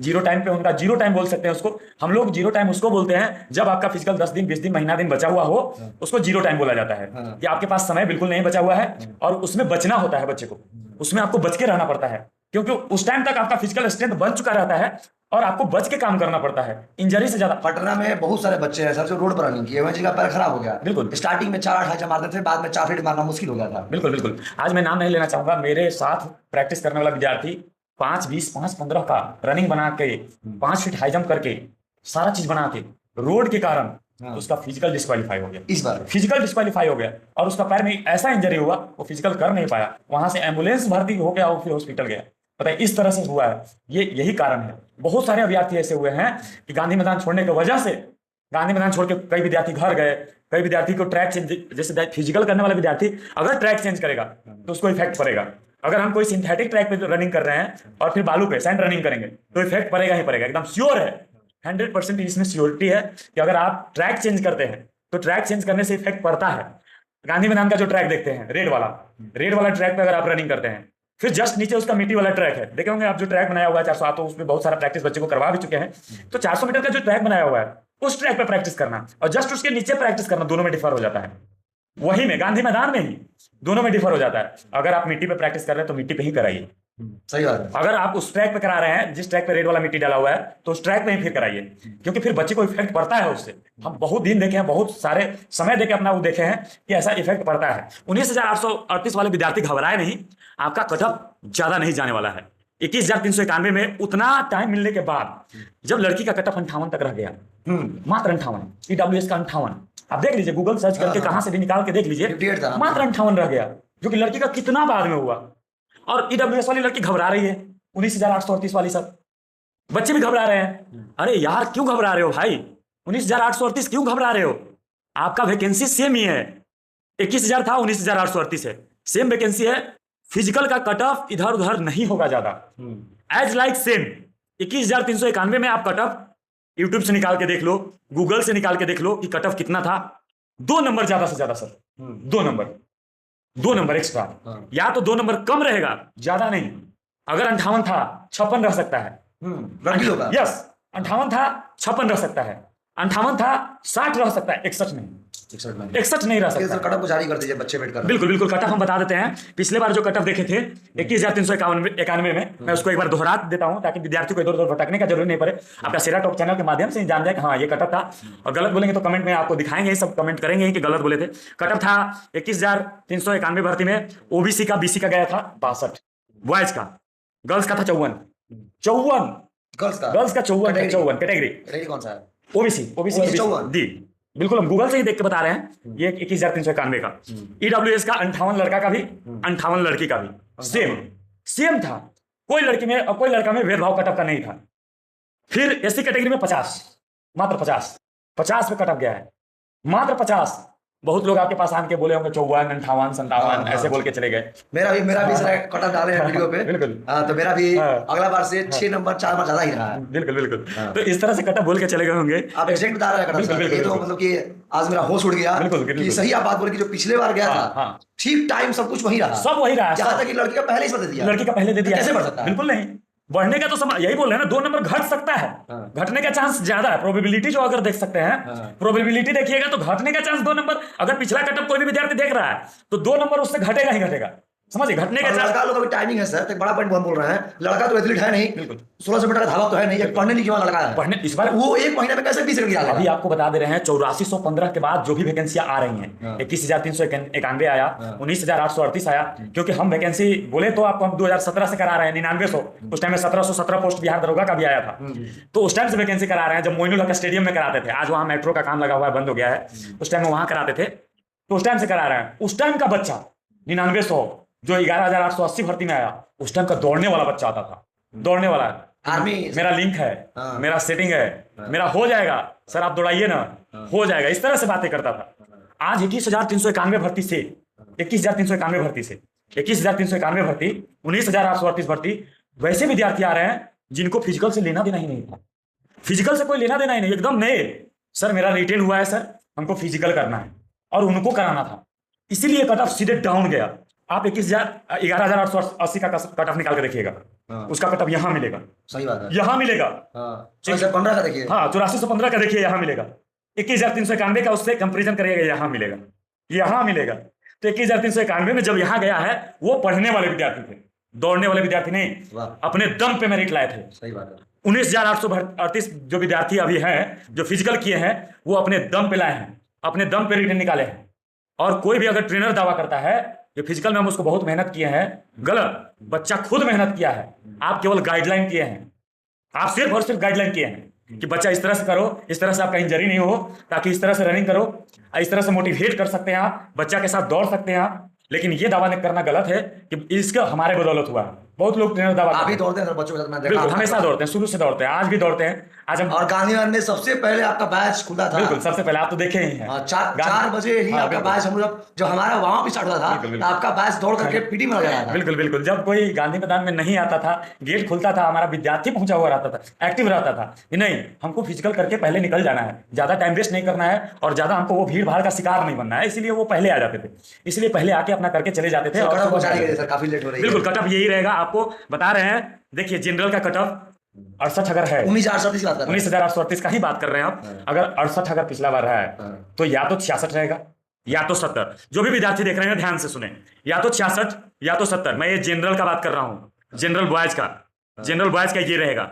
जीरो टाइम पे, उनका जीरो टाइम बोल सकते हैं उसको, हम लोग जीरो टाइम उसको बोलते हैं जब आपका फिजिकल 10 दिन 20 दिन महीना दिन बचा हुआ हो, उसको जीरो टाइम बोला जाता है कि आपके पास समय बिल्कुल नहीं बचा हुआ है, और उसमें बचना होता है बच्चे को, उसमें आपको बच के रहना पड़ता है, क्योंकि उस टाइम तक आपका फिजिकल स्ट्रेंथ बन चुका रहता है और आपको बच के काम करना पड़ता है, इंजरी से ज्यादा। पटना में बहुत सारे बच्चे हैं सर जो रोड पर रनिंग किए हुए, जिनका पैर खराब हो गया। बिल्कुल, स्टार्टिंग में 4 हाई जंप मारते थे, बाद में 4 फीट मारना मुश्किल हो गया था। बिल्कुल बिल्कुल, आज मैं नाम नहीं लेना चाहूंगा, मेरे साथ प्रैक्टिस करने वाला विद्यार्थी 5-20, 5-15 का रनिंग बना के, 5 फीट हाई जंप करके, सारा चीज बना के, रोड के कारण उसका फिजिकल डिस्क्वालीफाई हो गया। इस बार फिजिकल डिस्क्वालीफाई हो गया और उसका पैर में ऐसा इंजरी हुआ, वो फिजिकल कर नहीं पाया, वहां से एम्बुलेंस भर्ती हो गया और फिर हॉस्पिटल गया। पता है, इस तरह से हुआ है, यही कारण है। बहुत सारे अभ्यर्थी ऐसे हुए हैं कि गांधी मैदान छोड़ने की वजह से, गांधी मैदान छोड़ के कई विद्यार्थी घर गए, कई विद्यार्थी को ट्रैक चेंज, जैसे फिजिकल करने वाला विद्यार्थी अगर ट्रैक चेंज करेगा तो उसको इफेक्ट पड़ेगा। अगर हम कोई सिंथेटिक ट्रैक पे रनिंग कर रहे हैं और फिर बालू पे सैंड रनिंग करेंगे तो इफेक्ट पड़ेगा ही पड़ेगा, एकदम श्योर है, 100% इसमें श्योरिटी है कि अगर आप ट्रैक चेंज करते हैं तो ट्रैक चेंज करने से इफेक्ट पड़ता है। गांधी मैदान का जो ट्रैक देखते हैं, रेड वाला ट्रैक पे अगर आप रनिंग करते हैं, फिर जस्ट नीचे उसका मिट्टी वाला ट्रैक है, देखे होंगे आप जो ट्रैक बनाया हुआ है 400, तो उसमें बहुत सारा प्रैक्टिस बच्चे को करवा भी चुके हैं। तो 400 मीटर का जो ट्रैक बनाया हुआ है उस ट्रैक पे प्रैक्टिस करना और जस्ट उसके नीचे प्रैक्टिस करना, दोनों में डिफर हो जाता है। वही में गांधी मैदान में ही दोनों में डिफर हो जाता है। अगर आप मिट्टी पे प्रैक्टिस कर रहे हैं तो मिट्टी पे ही कराइए। सही बात है। अगर आप उस ट्रैक पे करा रहे हैं जिस ट्रैक पे रेड वाला मिट्टी डाला हुआ है तो उस ट्रैक पे ही फिर कराइए, क्योंकि फिर बच्चे को इफेक्ट पड़ता है उससे। हम बहुत दिन देखे हैं, बहुत सारे समय देके अपना वो देखे हैं कि ऐसा इफेक्ट पड़ता है। 19,838 वाले विद्यार्थी घबराए नहीं, आपका कटअप ज्यादा नहीं जाने वाला है। 21,391 में उतना टाइम मिलने के बाद जब लड़की का कटअप 58 तक रह गया, मात्र 58, ईडब्ल्यूएस का 58, आप देख लीजिए गूगल सर्च करके कहां से भी निकाल के देख लीजिए, 58 था। मात्र 58 रह गया, जो कि लड़की का कितना बाद में हुआ। और ईडब्ल्यूएस वाली लड़की घबरा रही है, 19,838 वाली। सब बच्चे भी घबरा रहे हैं। अरे यार क्यों घबरा रहे हो भाई, 19,838 क्यों घबरा रहे हो? आपका वैकेंसी सेम ही है, 21,000 था 19,838 है, सेम वैकेंसी है। फिजिकल का कट ऑफ इधर उधर नहीं होगा ज्यादा, एज लाइक सेम। 21,391 में आप कट ऑफ यूट्यूब से निकाल के देख लो, गूगल से निकाल के देख लो कि कट ऑफ कितना था। 2 नंबर ज्यादा से ज्यादा सर, 2 नंबर एक्स्ट्रा, या तो 2 नंबर कम रहेगा, ज्यादा नहीं। अगर 58 था 56 रह सकता है। यस, 58 था 56 रह सकता है, 58 था 60 रह सकता है, 61 नहीं, 61 नहीं रह सकता। कटअप को जारी कर दीजिए, बच्चे वेट कर रहे हैं। बिल्कुल बिल्कुल, कटअप हम बता देते हैं। पिछले बार जो कटअप देखे थे 21,391 में, मैं उसको एक बार दोहरा देता हूं ताकि विद्यार्थी को इधर उधर भटकने का जरूरी नहीं पड़े। आपका सेरा टॉप चैनल के माध्यम से जान जाए कि हाँ ये कटअप था, और गलत बोलेंगे तो कमेंट में आपको दिखाएंगे, सब कमेंट करेंगे कि गलत बोले थे। कटअप था 21,391 भर्ती में, ओबीसी का बीसी का गया था 62, बॉयज का, गर्ल्स का था 54, गर्ल्स का 54 कैटेगरी, कौन सा है? ओबीसी दी। बिल्कुल, हम गूगल से ही देख के बता रहे हैं। ये 21,391 का, ईडब्ल्यूएस का 58 लड़का का भी, 58 लड़की का भी सेम था। कोई लड़की में और कोई लड़का में भेदभाव कटअप का नहीं था। फिर एससी कैटेगरी में 50, मात्र 50 पे कटअप गया है, मात्र 50। बहुत लोग आपके पास आन के बोले होंगे 54, 58, 57 ऐसे बोल के चले गए। मेरा भी सर कटअप डाले हैं वीडियो पे। बिल्कुल, तो मेरा भी अगला बार से 6 नंबर 4 नंबर ज्यादा ही रहा है। बिल्कुल। तो इस तरह से कटअप बोल के चले गए होंगे। आप एग्जैक्ट बता रहे हैं कटअप, ये तो मतलब कि आज मेरा होश उड़ गया कि सही आप बात बोले कि जो पिछले बार गया था ठीक टाइम सब कुछ वही रहा, सब वही रहा। यहाँ तक कि लड़की का पहले ही दे दिया, लड़की का पहले दे दिया, कैसे बढ़ सकता है? बिल्कुल नहीं, बढ़ने का तो समय यही बोल रहे हैं ना, 2 नंबर घट सकता है, घटने का चांस ज्यादा है। प्रोबेबिलिटी जो अगर देख सकते हैं, प्रोबेबिलिटी देखिएगा तो घटने का चांस 2 नंबर। अगर पिछला कटअप कोई भी विद्यार्थी देख रहा है तो 2 नंबर उससे घटेगा ही घटेगा, समझिए, घटने का चांस। लड़का लोग अभी टाइमिंग है सर, एक बड़ा पॉइंट बोल रहे हैं, लड़का तो एथलीट है नहीं, बिल्कुल 1600 मीटर का धावक तो है नहीं, एक पढ़ने लिखे वाला लड़का है। पढ़ने इस बार वो 1 महीने में कैसे 20 रन गिरा? अभी आपको बता दे रहे हैं 8415 के बाद जो भी वैकेंसियां आ रही हैं, 21,391 आया, 19,838 आया, क्योंकि हम वैकेंसी बोले तो आपको हम 2017 से करा रहे हैं 9900, उस टाइम में 1717 पोस्ट बिहार दरोगा का भी आया था, तो उस टाइम से वैकेंसी करा रहे हैं। जब मोइनुल हक स्टेडियम में कराते थे, आज वहां मेट्रो का काम लगा हुआ है, बंद हो गया है, उस टाइम में वहां कराते थे, तो उस टाइम से करा रहे हैं। उस टाइम का बच्चा 9900 जो 11,880 भर्ती में आया, उस टाइम का दौड़ने वाला बच्चा आता था, दौड़ने वाला आर्मी, मेरा लिंक है, मेरा सेटिंग है, मेरा हो जाएगा सर, आप दौड़ाइए ना, हो जाएगा, इस तरह से बातें करता था। आज 21,391 भर्ती से 21,391 भर्ती से 21,391 भर्ती, 19,838 भर्ती, वैसे विद्यार्थी आ रहे हैं जिनको फिजिकल से लेना देना ही नहीं था। फिजिकल से कोई लेना देना ही नहीं, एकदम नए, सर मेरा रिटेन हुआ है सर, हमको फिजिकल करना है, और उनको कराना था, इसीलिए कट ऑफ सीधे डाउन गया। आप 11,880 का कट ऑफ निकाल के देखिएगा, उसका कट ऑफ यहां मिलेगा, सही बात है, यहां मिलेगा। 15 का देखिए, हाँ 8415 का देखिए, यहां मिलेगा। 21,391 का उससे कंपेरिजन करिएगा, यहां मिलेगा, यहां मिलेगा। तो 21,391 में जब यहां गया है, वो पढ़ने वाले विद्यार्थी थे, दौड़ने वाले विद्यार्थी नहीं, अपने दम पे मेरिट लाए थे। सही बात है। 19,838 जो विद्यार्थी अभी हैं, जो फिजिकल किए हैं, वो अपने दम पे लाए हैं, अपने दम पे रिटर्न निकाले हैं। और कोई भी अगर ट्रेनर दावा करता है कि फिजिकल में हम उसको बहुत मेहनत किए हैं, गलत। बच्चा खुद मेहनत किया है, आप केवल गाइडलाइन किए हैं, आप सिर्फ और सिर्फ गाइडलाइन किए हैं कि बच्चा इस तरह से करो, इस तरह से आपका इंजरी नहीं हो, ताकि इस तरह से रनिंग करो, इस तरह से मोटिवेट कर सकते हैं आप, बच्चा के साथ दौड़ सकते हैं आप। लेकिन ये दावा करना गलत है कि इसका हमारे बदौलत हुआ। बहुत लोग ट्रेनर दावा आप भी दौड़ते हैं सर बच्चों के साथ, मैं देखा बिल्कुल, हमेशा दौड़ते हैं, शुरू से दौड़ते हैं, आज भी दौड़ते हैं। आज हम और गांधी मैदान में सबसे पहले आपका बैच खुला था, बिल्कुल सबसे पहले, आप तो देखे ही हैं, 4 बजे ही आपका बैच, हम लोग जब हमारा वहां भी स्टार्ट हुआ था, आपका बैच दौड़ करके पीटी में लगा था। बिल्कुल बिल्कुल, जब कोई गांधी मैदान में नहीं आता था, गेट खुलता था, हमारा विद्यार्थी पहुंचा हुआ रहता था, एक्टिव रहता था कि नहीं हमको फिजिकल करके पहले निकल जाना है, ज्यादा टाइम वेस्ट नहीं करना है, और ज्यादा हमको वो भीड़ भाड़ का शिकार नहीं बनना है, इसलिए वो पहले आ जाते थे, इसलिए पहले आके अपना करके चले जाते थे। काफी लेट हो रही है। बिल्कुल, कट ऑफ यही रहेगा, आपको बता रहे हैं। देखिए जनरल का कट ऑफ 68 अगर है, 19,838 की बात कर रहे हैं। 19,838 का ही बात कर रहे हैं आप। अगर 68 अगर पिछला बार है तो या तो 66 रहेगा या तो 70। जो भी विद्यार्थी देख रहे हैं ध्यान से सुने, या तो 66 या तो 70। मैं ये जनरल का बात कर रहा हूं, जनरल बॉयज का। जनरल बॉयज का ये रहेगा।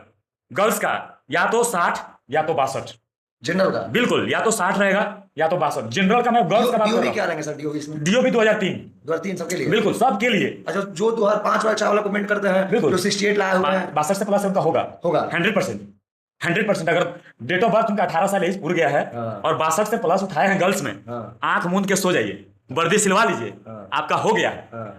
गर्ल्स का या तो 60 या तो 62। जनरल का बिल्कुल, या तो 60 रहेगा या तो 62। जनरल का मैं गर्ल्स का बात कर डीओबी रहा क्या रहेंगे सर? डीओबी इसमें हूं। डीओबी 2003। 2003 सबके लिए? बिल्कुल, सबके लिए। अच्छा, जो 2005 वाला 4 वाला कमेंट करते हैं, बिल्कुल। जो 68 लाए हुए हैं, 62 से प्लस उनका होगा। 100%। 100% अगर डेट ऑफ बर्थ उनका 18 साल एज पूरा गया है और 62 से प्लस उठाए हैं गर्ल्स में, आंख मूंद के सो जाइए, वर्दी सिलवा लीजिए, आपका हो गया।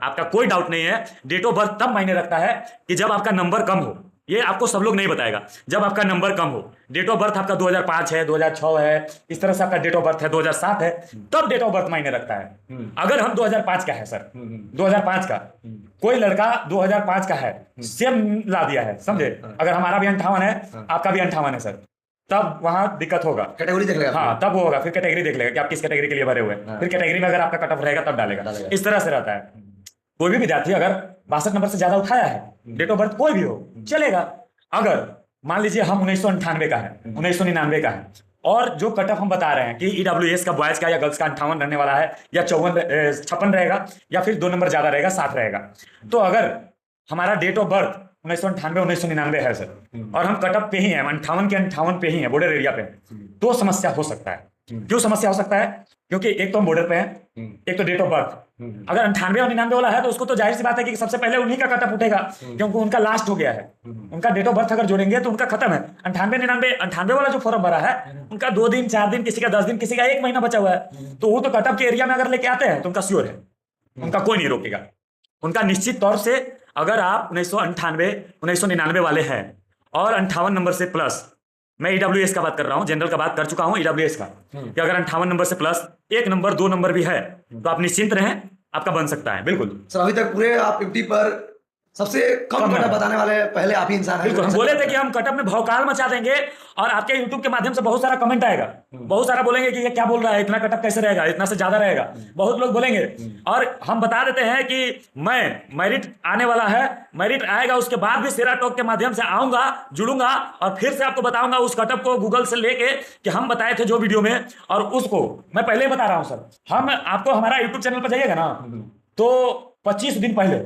आपका कोई डाउट नहीं है। डेट ऑफ बर्थ तब मायने रखता है कि जब आपका नंबर कम हो। ये आपको सब लोग नहीं बताएगा। जब आपका नंबर कम हो, डेट ऑफ बर्थ आपका 2005 है, 2006 है, इस तरह से आपका डेट ऑफ बर्थ है 2007 है, तब डेट ऑफ बर्थ मायने रखता है। अगर हम 2005 का है सर, 2005 का कोई लड़का 2005 का है, सेम ला दिया है, समझे? अगर हमारा भी 58 है, आपका भी 58 है सर, तब वहां दिक्कत होगा। कैटेगरी देख लेगा। हाँ, तब वो होगा। फिर कैटेगरी देख लेगा कि आप किस कैटेगरी के लिए भरे हुए हैं। फिर कैटेगरी में अगर आपका कट ऑफ रहेगा तब डालेगा। इस तरह से रहता है। कोई भी विद्यार्थी अगर 62 नंबर से ज्यादा उठाया है, डेट ऑफ बर्थ कोई भी हो, चलेगा। अगर मान लीजिए हम 1998 का है, 1999 का है, और जो कट ऑफ हम बता रहे हैं कि ईडब्ल्यूएस का बॉयज का या गर्ल्स का 58 रहने वाला है, या 56 रहेगा, या फिर 2 नंबर ज्यादा रहेगा, 60 रहेगा। तो अगर हमारा डेट ऑफ बर्थ 1998 1999 है सर, और हम कट ऑफ पे ही हैं, 58 के 58 पे ही हैं, बॉर्डर एरिया पे, तो समस्या हो सकता है। क्यों समस्या हो सकता है? क्योंकि एक तो हम बॉर्डर पे हैं, एक तो डेट ऑफ बर्थ। अगर 98 और 99 वाला है तो उसको तो जाहिर सी बात है कि सबसे पहले उन्हीं का कट ऑफ उठेगा, क्योंकि उनका लास्ट हो गया है। उनका डेट ऑफ बर्थ अगर जोड़ेंगे तो उनका खत्म है। 98 99 98 वाला जो फॉर्म भरा है, उनका 2 दिन 4 दिन, किसी का 10 दिन, किसी का 1 महीना बचा हुआ है, तो वो तो कट ऑफ के एरिया में अगर लेके आते हैं तो उनका श्योर है, उनका कोई नहीं रोकेगा। उनका निश्चित तौर से अगर आप 1998 1999 वाले हैं और 58 नंबर से प्लस, मैं ईडब्ल्यूएस का बात कर रहा हूं, जनरल का बात कर चुका हूं, ईडब्ल्यूएस का, कि अगर 58 नंबर से प्लस 1 नंबर 2 नंबर भी है तो आप निश्चिंत रहें, आपका बन सकता है। बिल्कुल सर, अभी तक पूरे आप 50 पर सबसे कम कटअप बताने वाले पहले आप ही इंसान हैं। बिल्कुल, हम बोले थे कि हम कटअप में भौकाल मचा देंगे, और आपके यूट्यूब के माध्यम से बहुत सारा कमेंट आएगा, बहुत सारा बोलेंगे कि ये क्या बोल रहा है, इतना कटअप कैसे रहेगा, इतना से ज्यादा रहेगा, बहुत लोग बोलेंगे। और हम बता देते हैं कि मेरिट आने वाला है, मेरिट आएगा, उसके बाद भी सेरा टॉक के माध्यम से आऊंगा, जुड़ूंगा, और फिर से आपको बताऊंगा उस कटअप को गूगल से लेके कि हम बताए थे जो वीडियो में, और उसको मैं पहले ही बता रहा हूं सर। हम आपको हमारा यूट्यूब चैनल पर जाइएगा ना, तो 25 दिन पहले,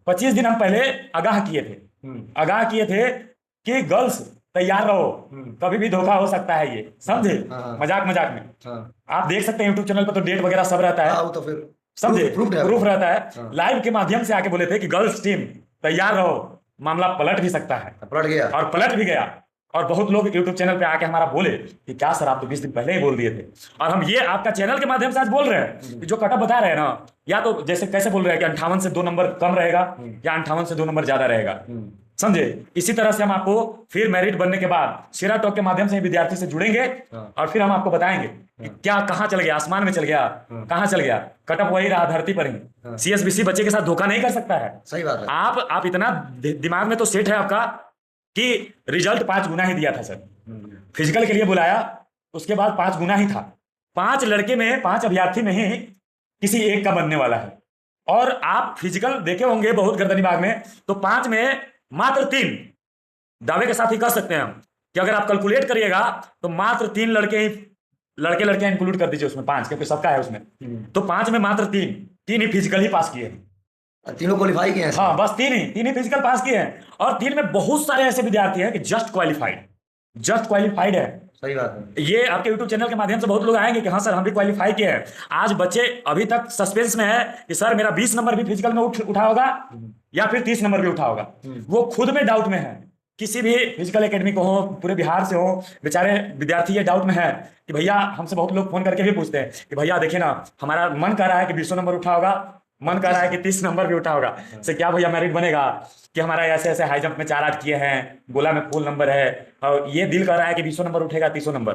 25 दिन हम पहले आगाह किए थे कि गर्ल्स तैयार रहो, कभी भी धोखा हो सकता है, ये समझे? मजाक में आप देख सकते हैं यूट्यूब चैनल पर तो डेट वगैरह सब रहता है, तो फिर समझे? प्रूफ रहता है। लाइव के माध्यम से आके बोले थे कि गर्ल्स टीम तैयार रहो, मामला पलट भी सकता है, पलट गया, और पलट भी गया। और बहुत लोग यूट्यूब चैनल पे आके हमारा बोले कि क्या सर, आप तो 20 दिन पहले ही बोल दिए थे। और हम ये आपका चैनल के माध्यम से आज बोल रहे हैं कि जो कटअप बता रहे हैं ना, या तो जैसे कैसे बोल रहे हैं कि 58 से 2 नंबर कम रहेगा या 58 से 2 नंबर ज्यादा रहेगा, समझे? इसी तरह से हम आपको फिर मेरिट बनने के बाद सेरा टॉक के माध्यम से विद्यार्थी से जुड़ेंगे, और फिर हम आपको बताएंगे कि क्या कहां चल गया, आसमान में चल गया, कहां चल गया, कटअप वही रहा धरती पर ही। सीएसबीसी बच्चे के साथ धोखा नहीं कर सकता है। सही बात है। आप इतना दिमाग में तो सेट है आपका कि रिजल्ट 5 गुना ही दिया था सर। फिजिकल के लिए बुलाया, उसके बाद 5 गुना ही था। 5 लड़के में, 5 अभ्यर्थी में ही किसी एक का बनने वाला है। और आप फिजिकल देखे होंगे बहुत गर्दनी बाग में, तो 5 में मात्र 3 दावे के साथ ही कह सकते हैं हम कि अगर आप कैलकुलेट करिएगा तो मात्र 3 लड़के इंक्लूड कर दीजिए उसमें, 5 क्योंकि सबका है उसमें, तो 5 में मात्र 3 ही फिजिकल ही पास किए हैं। तीनों क्वालिफाई किए हैं? हाँ, बस 3 ही फिजिकल पास किए हैं। और 3 में बहुत सारे ऐसे विद्यार्थी हैं कि जस्ट क्वालिफाइड है। सही बात है। ये आपके YouTube चैनल के माध्यम से बहुत लोग आएंगे कि हाँ सर, हम भी क्वालिफाई किए हैं। आज बच्चे अभी तक सस्पेंस में है कि सर मेरा 20 नंबर भी फिजिकल में उठा होगा या फिर 30 नंबर भी उठा होगा। वो खुद में डाउट में है। किसी भी फिजिकल एकेडमी को हो, पूरे बिहार से हो, बेचारे विद्यार्थी ये डाउट में है कि भैया, हमसे बहुत लोग फोन करके भी पूछते हैं कि भैया देखिए ना, हमारा मन कर रहा है कि 20 नंबर उठा होगा, मन कर रहा है कि 30 नंबर भी उठा होगा, से क्या भैया मेरिट बनेगा, कि हमारा ऐसे ऐसे हाई जंप में 4 8 किए हैं, गोला में फुल नंबर है, और ये दिल कर रहा है कि 20 नंबर उठेगा, 30 नंबर।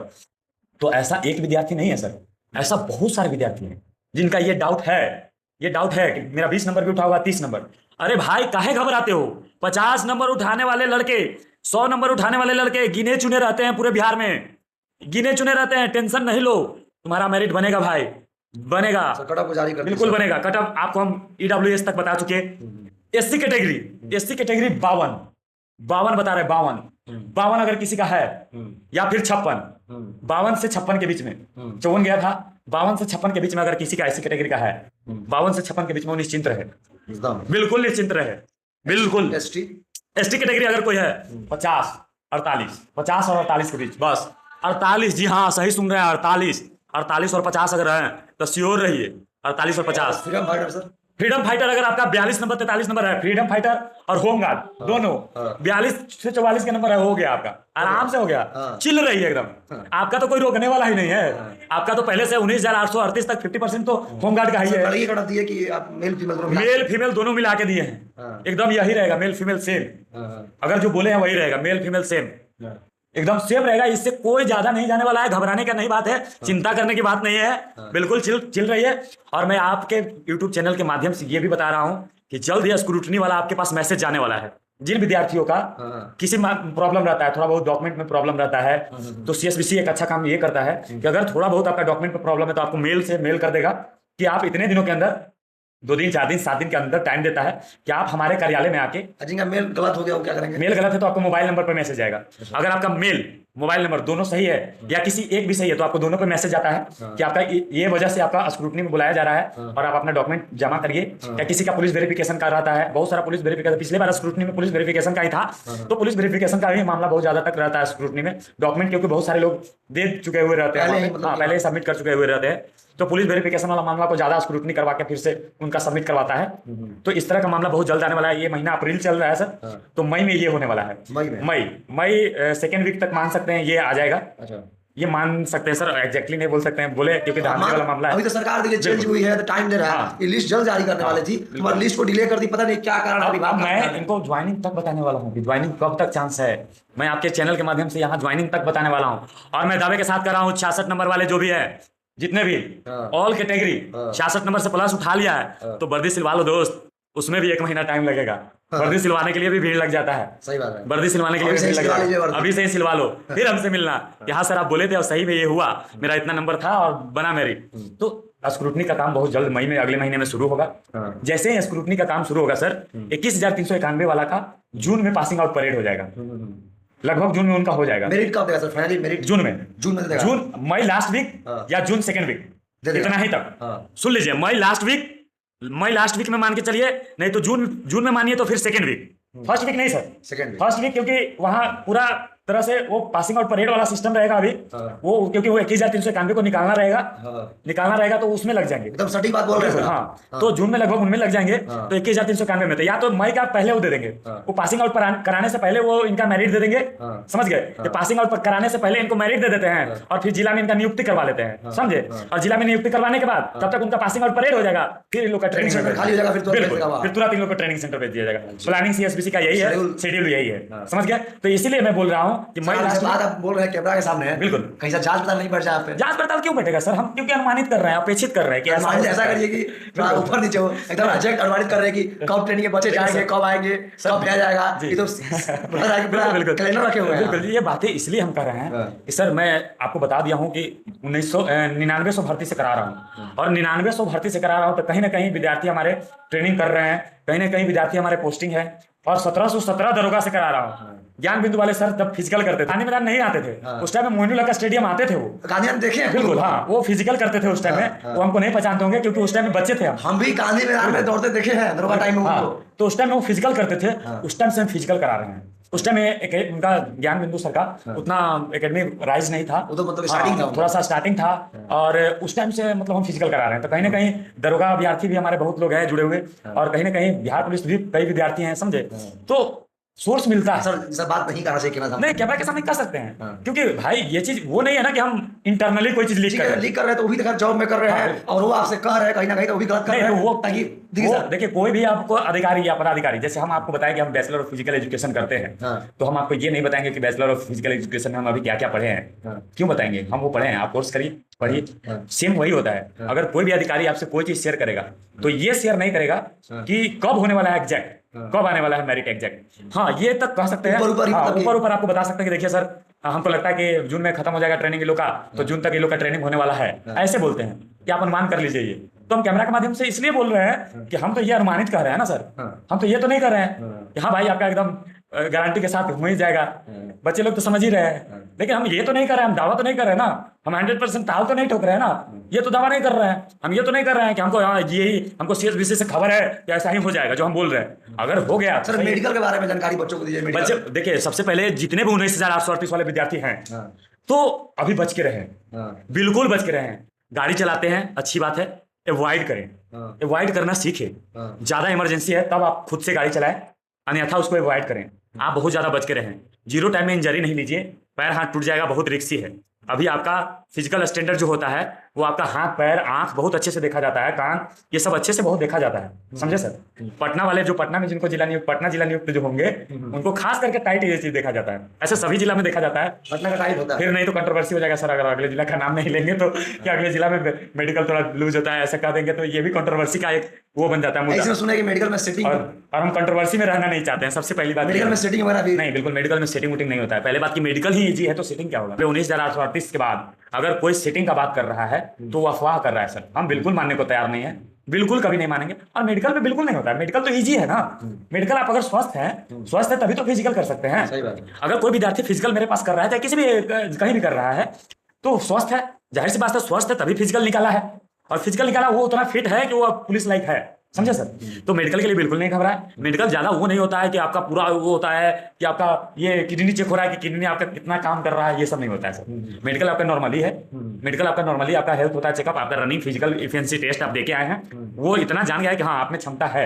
तो ऐसा एक विद्यार्थी नहीं है सर, ऐसा बहुत सारे विद्यार्थी हैं जिनका ये डाउट है कि मेरा 20 नंबर भी उठा होगा, 30 नंबर। अरे भाई, काहे घबराते हो? 50 नंबर उठाने वाले लड़के, 100 नंबर उठाने वाले लड़के गिने चुने रहते हैं पूरे बिहार में, गिने चुने रहते हैं। टेंशन नहीं लो, तुम्हारा मेरिट बनेगा भाई, बनेगा, कटअप जारी कर बिल्कुल बनेगा। कटअप आपको हम ईडब्ल्यूएस तक बता चुके। एससी कैटेगरी 52, 52 बता रहे, 52 52 अगर किसी का है, या फिर 56, 52 से 56 के बीच में, 54 गया था, 52 से 56 के बीच में अगर किसी का ऐसी कैटेगरी का है, 52 से 56 के बीच में वो निश्चिंत रहे, बिल्कुल निश्चिंत रहे, बिल्कुल। एसटी कैटेगरी अगर कोई है 50 48, 50 और 48 के बीच, बस 48, जी हाँ सही सुन रहे हैं, 48 और 50 अगर है तो श्योर रहिए, 48 और 50। Freedom fighter sir, freedom fighter अगर आपका 42 नंबर 43 नंबर है, फ्रीडम फाइटर और होमगार्ड दोनों 42 से 44 के नंबर है, हो गया आपका, आराम से हो गया, चिल रही है एकदम, आपका तो कोई रोकने वाला ही नहीं है, आपका तो पहले से 19,838 तक 50% तो होमगार्ड का ही है। लड़की का दिए कि आप मेल फीमेल दोनों मिला के दिए हैं, एकदम यही रहेगा, मेल फीमेल सेम, अगर जो बोले हैं वही रहेगा, मेल फीमेल सेम एकदम सेम रहेगा, इससे कोई ज्यादा नहीं जाने वाला है, घबराने का नहीं बात है, चिंता करने की बात नहीं है, बिल्कुल चिल रही है। और मैं आपके YouTube चैनल के माध्यम से ये भी बता रहा हूं कि जल्द ही स्क्रूटनी वाला आपके पास मैसेज जाने वाला है। जिन विद्यार्थियों का किसी प्रॉब्लम रहता है, थोड़ा बहुत डॉक्यूमेंट में प्रॉब्लम रहता है, तो CSBC एक अच्छा काम ये करता है कि अगर थोड़ा बहुत आपका डॉक्यूमेंट में प्रॉब्लम है तो आपको मेल कर देगा कि आप इतने दिनों के अंदर, 2 दिन 4 दिन 7 दिन के अंदर टाइम देता है कि आप हमारे कार्यालय में आके, मेल गलत हो गया, क्या करेंगे? मेल गलत है तो आपको मोबाइल नंबर पर मैसेज आएगा, अगर आपका मेल मोबाइल नंबर दोनों सही है या किसी एक भी सही है तो आपको दोनों पे मैसेज आता है कि आपका ये वजह से आपका स्क्रूटनी में बुलाया जा रहा है और आप अपना डॉक्यूमेंट जमा करिए। या किसी का पुलिस वेरिफिकेशन का रहता है, बहुत सारा पुलिस वेरिफिकेशन, पिछले बार स्क्रूटनी में पुलिस वेरिफिकेशन का ही था, तो पुलिस वेरिफिकेशन का ही मामला बहुत ज्यादा तक रहता है स्क्रूटनी में, डॉक्यूमेंट क्योंकि बहुत सारे लोग दे चुके हुए रहते हैं, पहले ही सबमिट कर चुके हुए रहते हैं, तो पुलिस वेरिफिकेशन वाला मामला को ज्यादा स्क्रूटनी करवा के फिर से उनका सबमिट करवाता है। तो इस तरह का मामला बहुत जल्द आने वाला है, ये महीना अप्रैल चल रहा है सर, तो मई में ये होने वाला है, मई सेकेंड वीक तक मान सकते हैं ये आ जाएगा। अच्छा, ये मान सकते हैं सर, एग्जैक्टली नहीं बोल सकते हैं, बोले क्योंकि धारने वाला मामला है। अभी तो सरकार देखिए चेंज हुई है तो टाइम दे रहा है, ये लिस्ट जल्द जारी करने वाली थी, तुम्हारी लिस्ट को डिले कर दी, पता नहीं क्या कारण अभी। मैं इनको ज्वाइनिंग तक बताने वाला हूँ कि ज्वाइनिंग कब तक चांस है, मैं आपके चैनल के माध्यम से यहाँ ज्वाइनिंग तक बताने वाला हूँ। और मैं दावे के साथ कर रहा हूँ 66 नंबर वाले जो भी है, जितने भी ऑल कैटेगरी 66 नंबर से प्लस उठा लिया है तो वर्दी सिलवा लो दोस्त, उसमें भी 1 महीना टाइम लगेगा, वर्दी सिलवाने के लिए भी भीड़ लग जाता है, सही बात है, वर्दी सिलवाने के लिए भी भीड़ लग जाता है, अभी से ही सिलवा लो, फिर हमसे मिलना, यहाँ सर आप बोले थे और सही में ये हुआ, मेरा इतना नंबर था और बना मेरी। तो स्क्रूटनी का काम बहुत जल्द मई में, अगले महीने में शुरू होगा। जैसे ही स्क्रूटनी का काम शुरू होगा सर, 21,391 वाला का जून में पासिंग आउट परेड हो जाएगा, लगभग जून में उनका हो जाएगा। मेरिट कब देगा सर? फाइनली मेरिट जून में देगा, जून मई लास्ट वीक या जून सेकेंड वीक, इतना ही तक सुन लीजिए, मई लास्ट वीक में मान के चलिए, नहीं तो जून में मानिए तो फिर सेकेंड वीक, फर्स्ट वीक नहीं सर, फर्स्ट वीक, क्योंकि वहां पूरा तरह से वो पासिंग आउट परेड वाला सिस्टम रहेगा अभी, वो क्योंकि वो 21,391 को निकालना रहेगा तो उसमें लग जाएंगे, एकदम सटीक बात बोल रहे हैं। हाँ, तो जून में लगभग उनमें लग जाएंगे, तो 21,391 में, तो या तो मई का पहले वो दे देंगे, वो पासिंग आउट कराने से पहले वो इनका मेरिट दे देंगे, समझ गए, पासिंग आउट कराने से पहले इनको मेरिट दे देते हैं और फिर जिला में इनका नियुक्ति करवा लेते हैं, समझे, और जिला में नियुक्ति करवाने के बाद तब तक उनका पासिंग आउट परेड हो जाएगा, फिर इन लोग का ट्रेनिंग सेंटर खाली हो जाएगा, फिर तुरंत इन लोग को ट्रेनिंग सेंटर भेज दिया जाएगा। प्लानिंग CSBC का यही है, शेड्यूल यही है, समझ गए। तो इसीलिए मैं बोल रहा हूँ कि मई लास्ट, आप बोल रहे हैं कैमरा के सामने है, बिल्कुल कहीं से जांच पड़ताल नहीं बढ़ जाए, जांच पड़ताल क्यों बैठेगा सर, हम क्योंकि अनुमानित कर रहे हैं, अपेक्षित कर रहे हैं कि ऐसा करिए कि ऊपर नीचे हो, एकदम एग्जैक्ट अनुमानित कर रहे हैं कि कब ट्रेनिंग के बच्चे जाएंगे, कब आएंगे, कब भेजा जाएगा, ये तो कैलेंडर रखे हुए हैं। बिल्कुल, ये बातें इसलिए हम कर रहे हैं कि सर मैं आपको बता दिया हूँ कि 9900 भर्ती से करा रहा हूँ, और 9900 भर्ती से करा रहा हूँ तो कहीं ना कहीं विद्यार्थी हमारे ट्रेनिंग कर रहे हैं, कहीं ना कहीं विद्यार्थी हमारे पोस्टिंग है, और 1717 दरोगा से करा रहा हूँ। ज्ञान बिंदु वाले सर जब फिजिकल करते थे, गांधी मैदान नहीं आते थे, उस टाइम में मोइनुल हक स्टेडियम आते थे, वो गांधी मैदान देखे हैं, बिल्कुल, हाँ, वो फिजिकल करते थे उस टाइम में, वो हमको नहीं पहचानते होंगे क्योंकि उस टाइम में बच्चे थे, हम भी गांधी मैदान में दौड़ते देखे हैं दरोगा टाइम में, तो उस टाइम में वो फिजिकल करते थे, उस टाइम से हम फिजिकल करा रहे हैं। उस टाइम में उनका ज्ञान बिंदु सर का उतना एकेडमी राइज नहीं था, तो मतलब स्टार्टिंग था, थोड़ा सा स्टार्टिंग था, और उस टाइम से मतलब हम फिजिकल करा रहे हैं, तो कहीं ना कहीं दरोगा अभ्यर्थी भी हमारे बहुत लोग हैं जुड़े हुए, और कहीं ना कहीं बिहार पुलिस भी कई विद्यार्थी हैं, समझे, तो सोर्स मिलता है। सर बात नहीं करना चाहिए, नहीं, कैमरा के सामने कर सकते हैं, क्योंकि भाई ये चीज वो नहीं है ना कि हम इंटरनली कोई चीज लीक कर रहे हैं, तो वो भी जॉब में कर रहे हैं, और वो आपसे कह रहे हैं कहीं ना कहीं तो वो भी गलत कर रहे हैं, वो ताकि देखिए कोई भी आपको अधिकारी या पदाधिकारी, जैसे हम आपको बताएं कि हम बैचलर ऑफ फिजिकल एजुकेशन करते हैं, तो हम आपको ये नहीं बताएंगे कि बैचलर ऑफ फिजिकल एजुकेशन में हम अभी क्या क्या पढ़े हैं, क्यों बताएंगे, हम वो पढ़े हैं, आप कोर्स करिए, पढ़िए, सेम वही होता है। अगर कोई भी अधिकारी आपसे कोई चीज शेयर करेगा तो ये शेयर नहीं करेगा कि कब होने वाला है एग्जैक्ट, कब आने वाला है मेरिट एग्जैक्ट, हाँ ये तक कह सकते हैं, ऊपर आपको बता सकते हैं कि देखिए सर हमको लगता है कि जून में खत्म हो जाएगा ट्रेनिंग इन लोग का, तो जून तक इन लोग का ट्रेनिंग होने वाला है, ऐसे बोलते हैं कि आप अनुमान कर लीजिए। ये तो हम कैमरा के माध्यम से इसलिए बोल रहे हैं कि हम तो ये अनुमानित कर रहे हैं ना सर, हम तो ये तो नहीं कर रहे हैं कि हाँ भाई आपका एकदम गारंटी के साथ हो ही जाएगा। बच्चे लोग तो समझ ही रहे हैं, लेकिन हम ये तो नहीं कर रहे हैं, हम दावा तो नहीं कर रहे हैं ना, हम 100% ताल तो नहीं ठोक रहे हैं ना, ये तो दावा नहीं कर रहे हैं, हम ये तो नहीं कर रहे हैं कि हमको यही हमको CSBC से खबर है कि ऐसा ही हो जाएगा जो हम बोल रहे हैं। अगर हो गया सर मेडिकल के बारे में जानकारी बच्चों को दीजिए। बच्चे देखिए, सबसे पहले जितने भी 19,838 वाले विद्यार्थी हैं तो अभी बच के रहें, बिल्कुल बच के रहें। गाड़ी चलाते हैं अच्छी बात है, अवॉइड करें, अवॉइड करना सीखें। ज्यादा इमरजेंसी है तब आप खुद से गाड़ी चलाएं, अन्यथा उसको अवॉइड करें। आप बहुत ज्यादा बच के रहें, जीरो टाइम में इंजरी नहीं लीजिए, पैर हाथ टूट जाएगा, बहुत रिस्की है। अभी आपका फिजिकल स्टैंडर्ड जो होता है वो आपका हाथ पैर आंख बहुत अच्छे से देखा जाता है, कान ये सब अच्छे से बहुत देखा जाता है, समझे सर। पटना वाले जो पटना में जिनको पटना जिला नियुक्त जो होंगे उनको खास करके टाइट ये चीज देखा जाता है, ऐसे सभी जिला में देखा जाता है। पटना का टाइट होता है, फिर नहीं तो कंट्रोवर्सी हो जाएगा सर, अगर अगले जिला का नाम नहीं लेंगे तो कि अगले जिला में मेडिकल थोड़ा लूज होता है ऐसा कह देंगे तो ये भी कंट्रोवर्सी का एक वो बन जाता है मुद्दा। ऐसे सुना है कि मेडिकल में सेटिंग, और हम कंट्रोवर्सी में रहना नहीं चाहते हैं। सबसे पहली बात मेडिकल में सेटिंग वगैरह भी नहीं, बिल्कुल मेडिकल में सेटिंग वुटिंग नहीं होता है। पहले बात की मेडिकल ही इजी है तो सेटिंग क्या होगा। 19,838 के बाद अगर कोई सेटिंग का बात कर रहा है तो वो अफवाह कर रहा है सर, हम बिल्कुल मानने को तैयार नहीं है, बिल्कुल कभी नहीं मानेंगे। और मेडिकल में बिल्कुल नहीं होता है, मेडिकल तो इजी है ना। मेडिकल आप अगर स्वस्थ है तभी तो फिजिकल कर सकते हैं। सही बात है। अगर कोई विद्यार्थी फिजिकल मेरे पास कर रहा है चाहे किसी भी कहीं भी कर रहा है तो स्वस्थ है, जाहिर सी बात है स्वस्थ है तभी फिजिकल निकाला है, और फिजिकल निकाला वो उतना फिट है कि वो पुलिस लायक है, समझे सर। तो मेडिकल के लिए बिल्कुल नहीं घबराए। मेडिकल ज्यादा वो नहीं होता है कि आपका पूरा वो होता है कि आपका ये किडनी चेक हो रहा है कि किडनी आपका कितना काम कर रहा है, ये सब नहीं होता है सर। मेडिकल आपका नॉर्मली है, मेडिकल आपका नॉर्मली आपका हेल्थ होता है चेकअप, आपका रनिंग फिजिकल इफिशिएंसी टेस्ट आप देके आए हैं, वो इतना जान गया है कि हाँ आप में क्षमता है।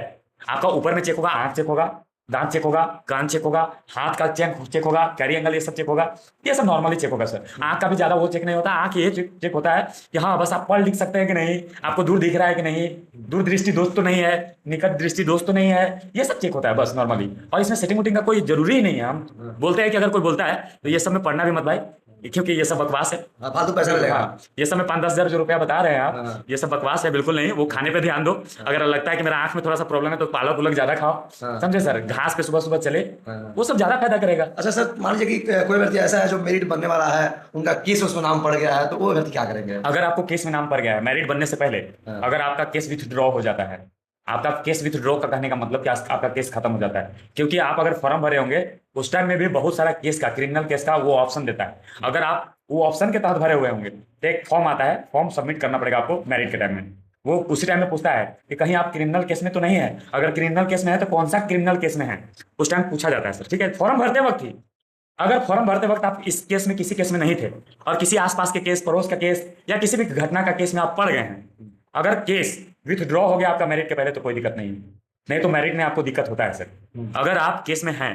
आपका ऊपर में चेक होगा, आंख चेक होगा, दांत चेक होगा, कान चेक होगा, हाथ का चेक होगा, कैरी एंगल ये सब चेक होगा, ये सब नॉर्मली चेक होगा सर। आंख का भी ज्यादा वो चेक नहीं होता, आंख ये चेक होता है कि हाँ बस आप पढ़ लिख सकते हैं कि नहीं, आपको दूर दिख रहा है कि नहीं, दूर दृष्टि दोष तो नहीं है, निकट दृष्टि दोष तो नहीं है, ये सब चेक होता है बस नॉर्मली। और इसमें सेटिंग वुटिंग का कोई जरूरी ही नहीं है। हम बोलते हैं कि अगर कोई बोलता है तो ये सब में पढ़ना भी मत भाई, क्योंकि ये सब बकवास है, फालतू पैसा लगेगा। हाँ, ये सब में 5-10 हजार जो रुपया बता रहे हैं आप, ये सब बकवास है, बिल्कुल नहीं। वो खाने पे ध्यान दो, अगर लगता है कि मेरा आंख में थोड़ा सा प्रॉब्लम है तो पालक उलक ज्यादा खाओ, समझे सर। घास पे सुबह सुबह चले, वो सब ज्यादा फायदा करेगा। अच्छा सर, मान लीजिए कि कोई व्यक्ति ऐसा है जो मेरिट बनने वाला है, उनका केस उसमें नाम पड़ गया है, तो वो व्यक्ति क्या करेंगे? अगर आपको केस में नाम पड़ गया है मेरिट बनने से पहले, अगर आपका केस विथड्रॉ हो जाता है, आपका केस विथड्रॉ का कहने का मतलब कि आपका केस खत्म हो जाता है, क्योंकि आप अगर फॉर्म भरे होंगे उस टाइम में भी बहुत सारा केस का, क्रिमिनल केस का वो ऑप्शन देता है। अगर आप वो ऑप्शन के तहत भरे हुए होंगे तो एक फॉर्म आता है, फॉर्म सबमिट करना पड़ेगा आपको मेरिट के टाइम में। वो उसी टाइम में पूछता है कि कहीं आप क्रिमिनल केस में तो नहीं है, अगर क्रिमिनल केस में है तो कौन सा क्रिमिनल केस में है, उस टाइम पूछा जाता है सर, ठीक है। फॉर्म भरते वक्त ही, अगर फॉर्म भरते वक्त आप इस केस में किसी केस में नहीं थे और किसी आसपास के केस, पड़ोस का केस या किसी भी घटना का केस में आप पड़ गए हैं, अगर केस विथड्रॉ हो गया आपका मेरिट के पहले तो कोई दिक्कत नहीं है, नहीं तो मेरिट में आपको दिक्कत होता है सर। अगर आप केस में हैं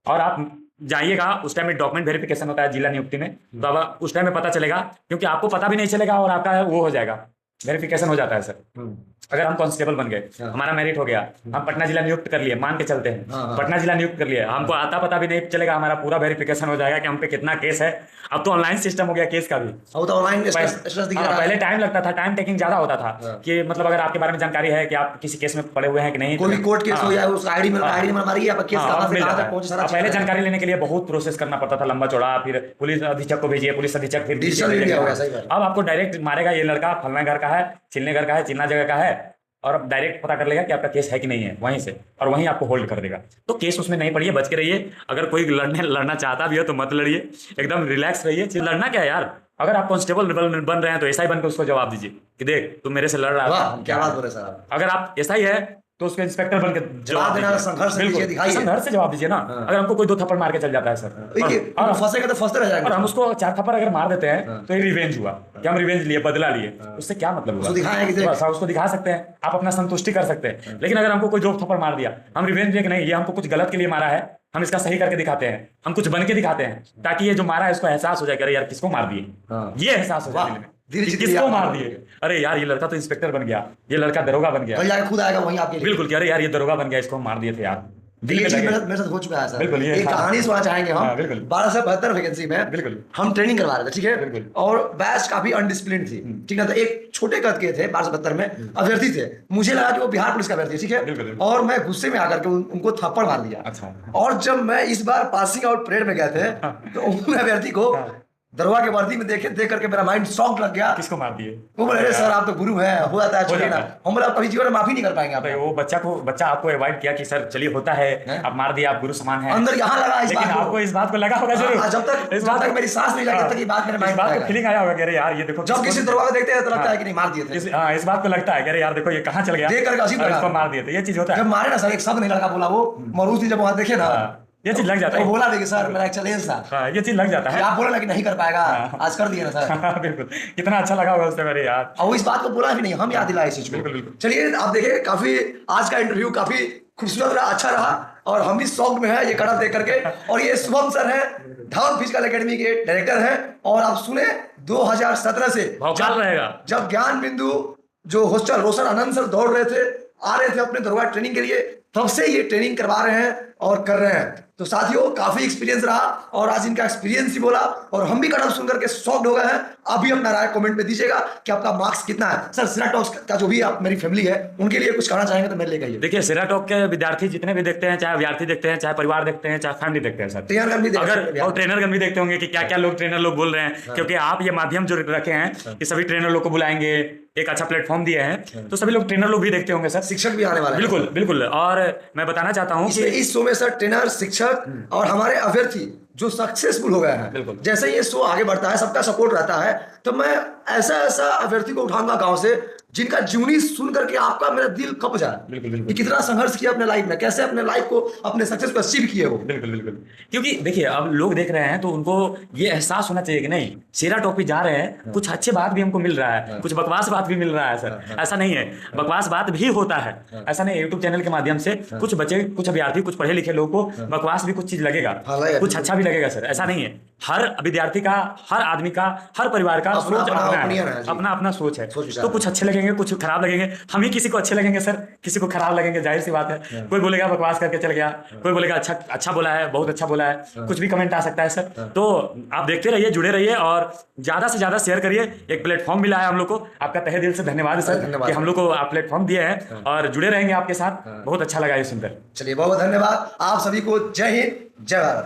और आप जाइएगा उस टाइम में डॉक्यूमेंट वेरिफिकेशन होता है जिला नियुक्ति में, तो अब उस टाइम में पता चलेगा, क्योंकि आपको पता भी नहीं चलेगा और आपका वो हो जाएगा, वेरिफिकेशन हो जाता है सर। अगर हम कांस्टेबल बन गए, हमारा मेरिट हो गया, हम पटना जिला नियुक्त कर लिए, मान के चलते हैं पटना जिला नियुक्त कर लिए, हमको आता पता भी नहीं चलेगा, हमारा पूरा वेरिफिकेशन हो जाएगा कि हम पे कितना केस है। अब तो ऑनलाइन सिस्टम हो गया केस का भी, वो तो ऑनलाइन पहले टाइम लगता था, टाइम टेकिंग ज्यादा होता था कि मतलब अगर आपके बारे में जानकारी है कि आप किसी केस में पड़े हुए हैं कि नहीं, कोई भी कोर्ट केस हो या उसका आईडी नंबर मारिए, आप केस कहां से कहां तक पहुंचे सारा पहले जानकारी लेने के लिए बहुत प्रोसेस करना पड़ता था, लंबा चौड़ा, फिर पुलिस अधीक्षक को भेजिए, पुलिस अधीक्षक फिर डिजिटल इंडिया हो गया। सही बात। अब आपको डायरेक्ट मारेगा, ये लड़का फलना घर का है, चिल्ने घर का है, चिल्ना जगह का है, और अब डायरेक्ट पता कर लेगा कि आपका केस है कि नहीं है वहीं से, और वहीं आपको होल्ड कर देगा। तो केस उसमें नहीं पड़िए, बच के रहिए। अगर कोई लड़ना चाहता भी हो तो मत लड़िए, एकदम रिलैक्स रहिए। लड़ना क्या है यार, अगर आप कांस्टेबल बन रहे हैं तो ऐसा ही बनकर उसको जवाब दीजिए कि देख तुम मेरे से लड़ रहा था, क्या बात बोल रहे सर। अगर आप ऐसा ही है तो उसको इंस्पेक्टर बन के जवाब देना, संघर्ष दिखाइए, संघर्ष से जवाब दीजिए ना। अगर हमको कोई 2 थप्पड़ मार के चल जाता है सर, और फंसेगा तो फंसते रह जाएंगे, और हम उसको 4 थप्पड़ अगर मार देते हैं तो ये रिवेंज हुआ कि हम रिवेंज लिए, बदला लिए, उससे क्या मतलब हुआ? उसको दिखा सकते हैं, आप अपना संतुष्टि कर सकते हैं। लेकिन अगर हमको कोई 2 थप्पड़ मार दिया, हम रिवेंज लिए कि नहीं ये हमको कुछ गलत के लिए मारा है, हम इसका सही करके दिखाते हैं, हम कुछ बन के दिखाते हैं, ताकि ये जो मारा है इसको एहसास हो जाए कि अरे यार किसको मार दिए, ये एहसास हो जाए किसको मार दिए, अरे यार ये लड़का तो इंस्पेक्टर बन गया, ये लड़का दरोगा बन गया, खुद आएगा वहीं आपके, बिल्कुल कि अरे यार ये दरोगा बन गया, इसको मार दिए थे यार, मेरे साथ हो चुका है सर। बिल्कुल, एक कहानी सुनना चाहेंगे हम। 1272 वैकेंसी में बिल्कुल हम ट्रेनिंग करवा रहे थे, ठीक है, बिल्कुल, और बैच काफी अनडिसिप्लिन थी, ठीक है। तो एक छोटे कद के थे 1272 में अभ्यर्थी थे, मुझे लगा कि वो बिहार पुलिस का अभ्यर्थी, ठीक है, और मैं गुस्से में आकर के उनको थप्पड़ मार दिया। अच्छा। और जब मैं इस बार पासिंग आउट परेड में गए थे तो उन अभ्यर्थी को दरोगा के वर्दी में देख करके मेरा माइंड शॉक लग गया। किसको मार दिए? वो बोले अरे सर आप तो गुरु हैं, हो जाता है, छोड़िए ना। हम बोले आप कभी जीवन में माफी नहीं कर पाएंगे आप। अबे वो बच्चा आपको अवॉइड किया कि सर चलिए होता है, आप मार दिया, आप गुरु समान है। अंदर यहाँ लगा इस लेकिन बात को। आपको इस बात को लगा होगा जरूर। जब तक मेरी सांस नहीं जाएगी तब तक ये बात मेरे माइंड में आएगा। फीलिंग आया होगा कि अरे यार ये देखो, जब किसी दरोगा को देखते हैं तो लगता है कि नहीं मार दिए थे। इस बात को लगता है कि अरे यार देखो ये कहाँ चल गया, देख करके अजीब लगा, इसको मार दिए थे, ये चीज होता है। जब मारे ना सर, एक शब्द नहीं लड़का बोला, वो मरूज जब वहां देखे ना, ये चीज लग जाता तो है। बोला देखिए सर मेरा एक चैलेंज था। हाँ, ये चीज लग जाता है। आप बोला ना कि नहीं कर पाएगा, आज कर दिए ना सर। बिल्कुल, कितना अच्छा लगा होगा उससे मेरे यार। और वो इस बात को बोला भी नहीं, हम याद दिलाए इस चीज को। बिल्कुल, बिल्कुल। चलिए आप देखिए, काफी आज का इंटरव्यू काफी खूबसूरत रहा, अच्छा रहा, और हम भी शौक में है ये कड़क देख करके। और ये शुभम सर है, धावक फिजिकल एकेडमी के डायरेक्टर हैं। और आप सुने 2017 से भौकाल रहेगा। जब ज्ञान बिंदु जो हॉस्टल रोशन आनंद सर दौड़ रहे थे, आ रहे थे अपने दरोगा ट्रेनिंग के लिए, तब से ये ट्रेनिंग करवा रहे हैं और कर रहे हैं। तो साथियों काफी एक्सपीरियंस रहा, और आज इनका एक्सपीरियंस ही बोला, और हम भी कदम सुनकर के शॉक्ड हो गए हैं। अभी अपना राय कमेंट में दीजिएगा कि आपका मार्क्स कितना है। सर सिरा टॉक्स का जो भी आप मेरी फैमिली है उनके लिए कुछ कहना चाहेंगे तो मेरे लिए कहिए। देखिए सिरा टॉक के विद्यार्थी जितने भी देखते हैं, चाहे विद्यार्थी देखते हैं, चाहे परिवार देखते हैं, चाहे फैमिली देखते हैं सर, ट्रेनरगण भी देख सकते अगर हैं। और ट्रेनरगण भी देखते होंगे कि क्या क्या लोग ट्रेनर लोग बोल रहे हैं, क्योंकि आप ये माध्यम जो रखे हैं कि सभी ट्रेनर लोग को बुलाएंगे, एक अच्छा प्लेटफॉर्म दिए हैं, तो सभी लोग ट्रेनर लोग भी देखते होंगे सर, शिक्षक भी आने वाले हैं। बिल्कुल बिल्कुल। और मैं बताना चाहता हूँ कि इस शो में सर ट्रेनर, शिक्षक और हमारे अभ्यर्थी जो सक्सेसफुल हो गए हैं, बिल्कुल। जैसे ये शो आगे बढ़ता है, सबका सपोर्ट रहता है, तो मैं ऐसा अभ्यर्थी को उठाऊंगा गांव से जिनका जीवनी सुन करके आपका मेरा दिल कप जाए। बिल्कुल बिल्कुल। कि कितना संघर्ष किया अपने लाइफ में, कैसे अपने लाइफ को, अपने सक्सेस को अचीव किए हो। बिल्कुल बिल्कुल। क्योंकि देखिए अब लोग देख रहे हैं तो उनको ये एहसास होना चाहिए कि नहीं, सेरा टॉप पे जा रहे हैं, कुछ अच्छे बात भी हमको मिल रहा है, कुछ बकवास बात भी मिल रहा है सर। ऐसा नहीं है, बकवास बात भी होता है, ऐसा नहीं। यूट्यूब चैनल के माध्यम से कुछ बच्चे, कुछ अभ्यर्थी, कुछ पढ़े लिखे लोग को बकवास भी कुछ चीज लगेगा, कुछ अच्छा भी लगेगा सर, ऐसा नहीं है। हर विद्यार्थी का, हर आदमी का, हर परिवार का सोच अपना अपना सोच है। तो कुछ अच्छे लगेंगे, कुछ खराब लगेंगे। हम ही किसी को अच्छे लगेंगे सर, किसी को खराब लगेंगे, जाहिर सी बात है। कोई बोलेगा बकवास करके चल गया, कोई बोलेगा अच्छा बोला है, बहुत अच्छा बोला है, कुछ भी कमेंट आ सकता है सर। तो आप देखते रहिए, जुड़े रहिए, और ज्यादा से ज्यादा शेयर करिए। एक प्लेटफॉर्म मिला है हम लोग को, आपका तहे दिल से धन्यवाद सर कि हम लोग को आप प्लेटफॉर्म दिए हैं, और जुड़े रहेंगे आपके साथ। बहुत अच्छा लगा ये सुनकर। चलिए बहुत धन्यवाद आप सभी को। जय हिंद, जय भारत।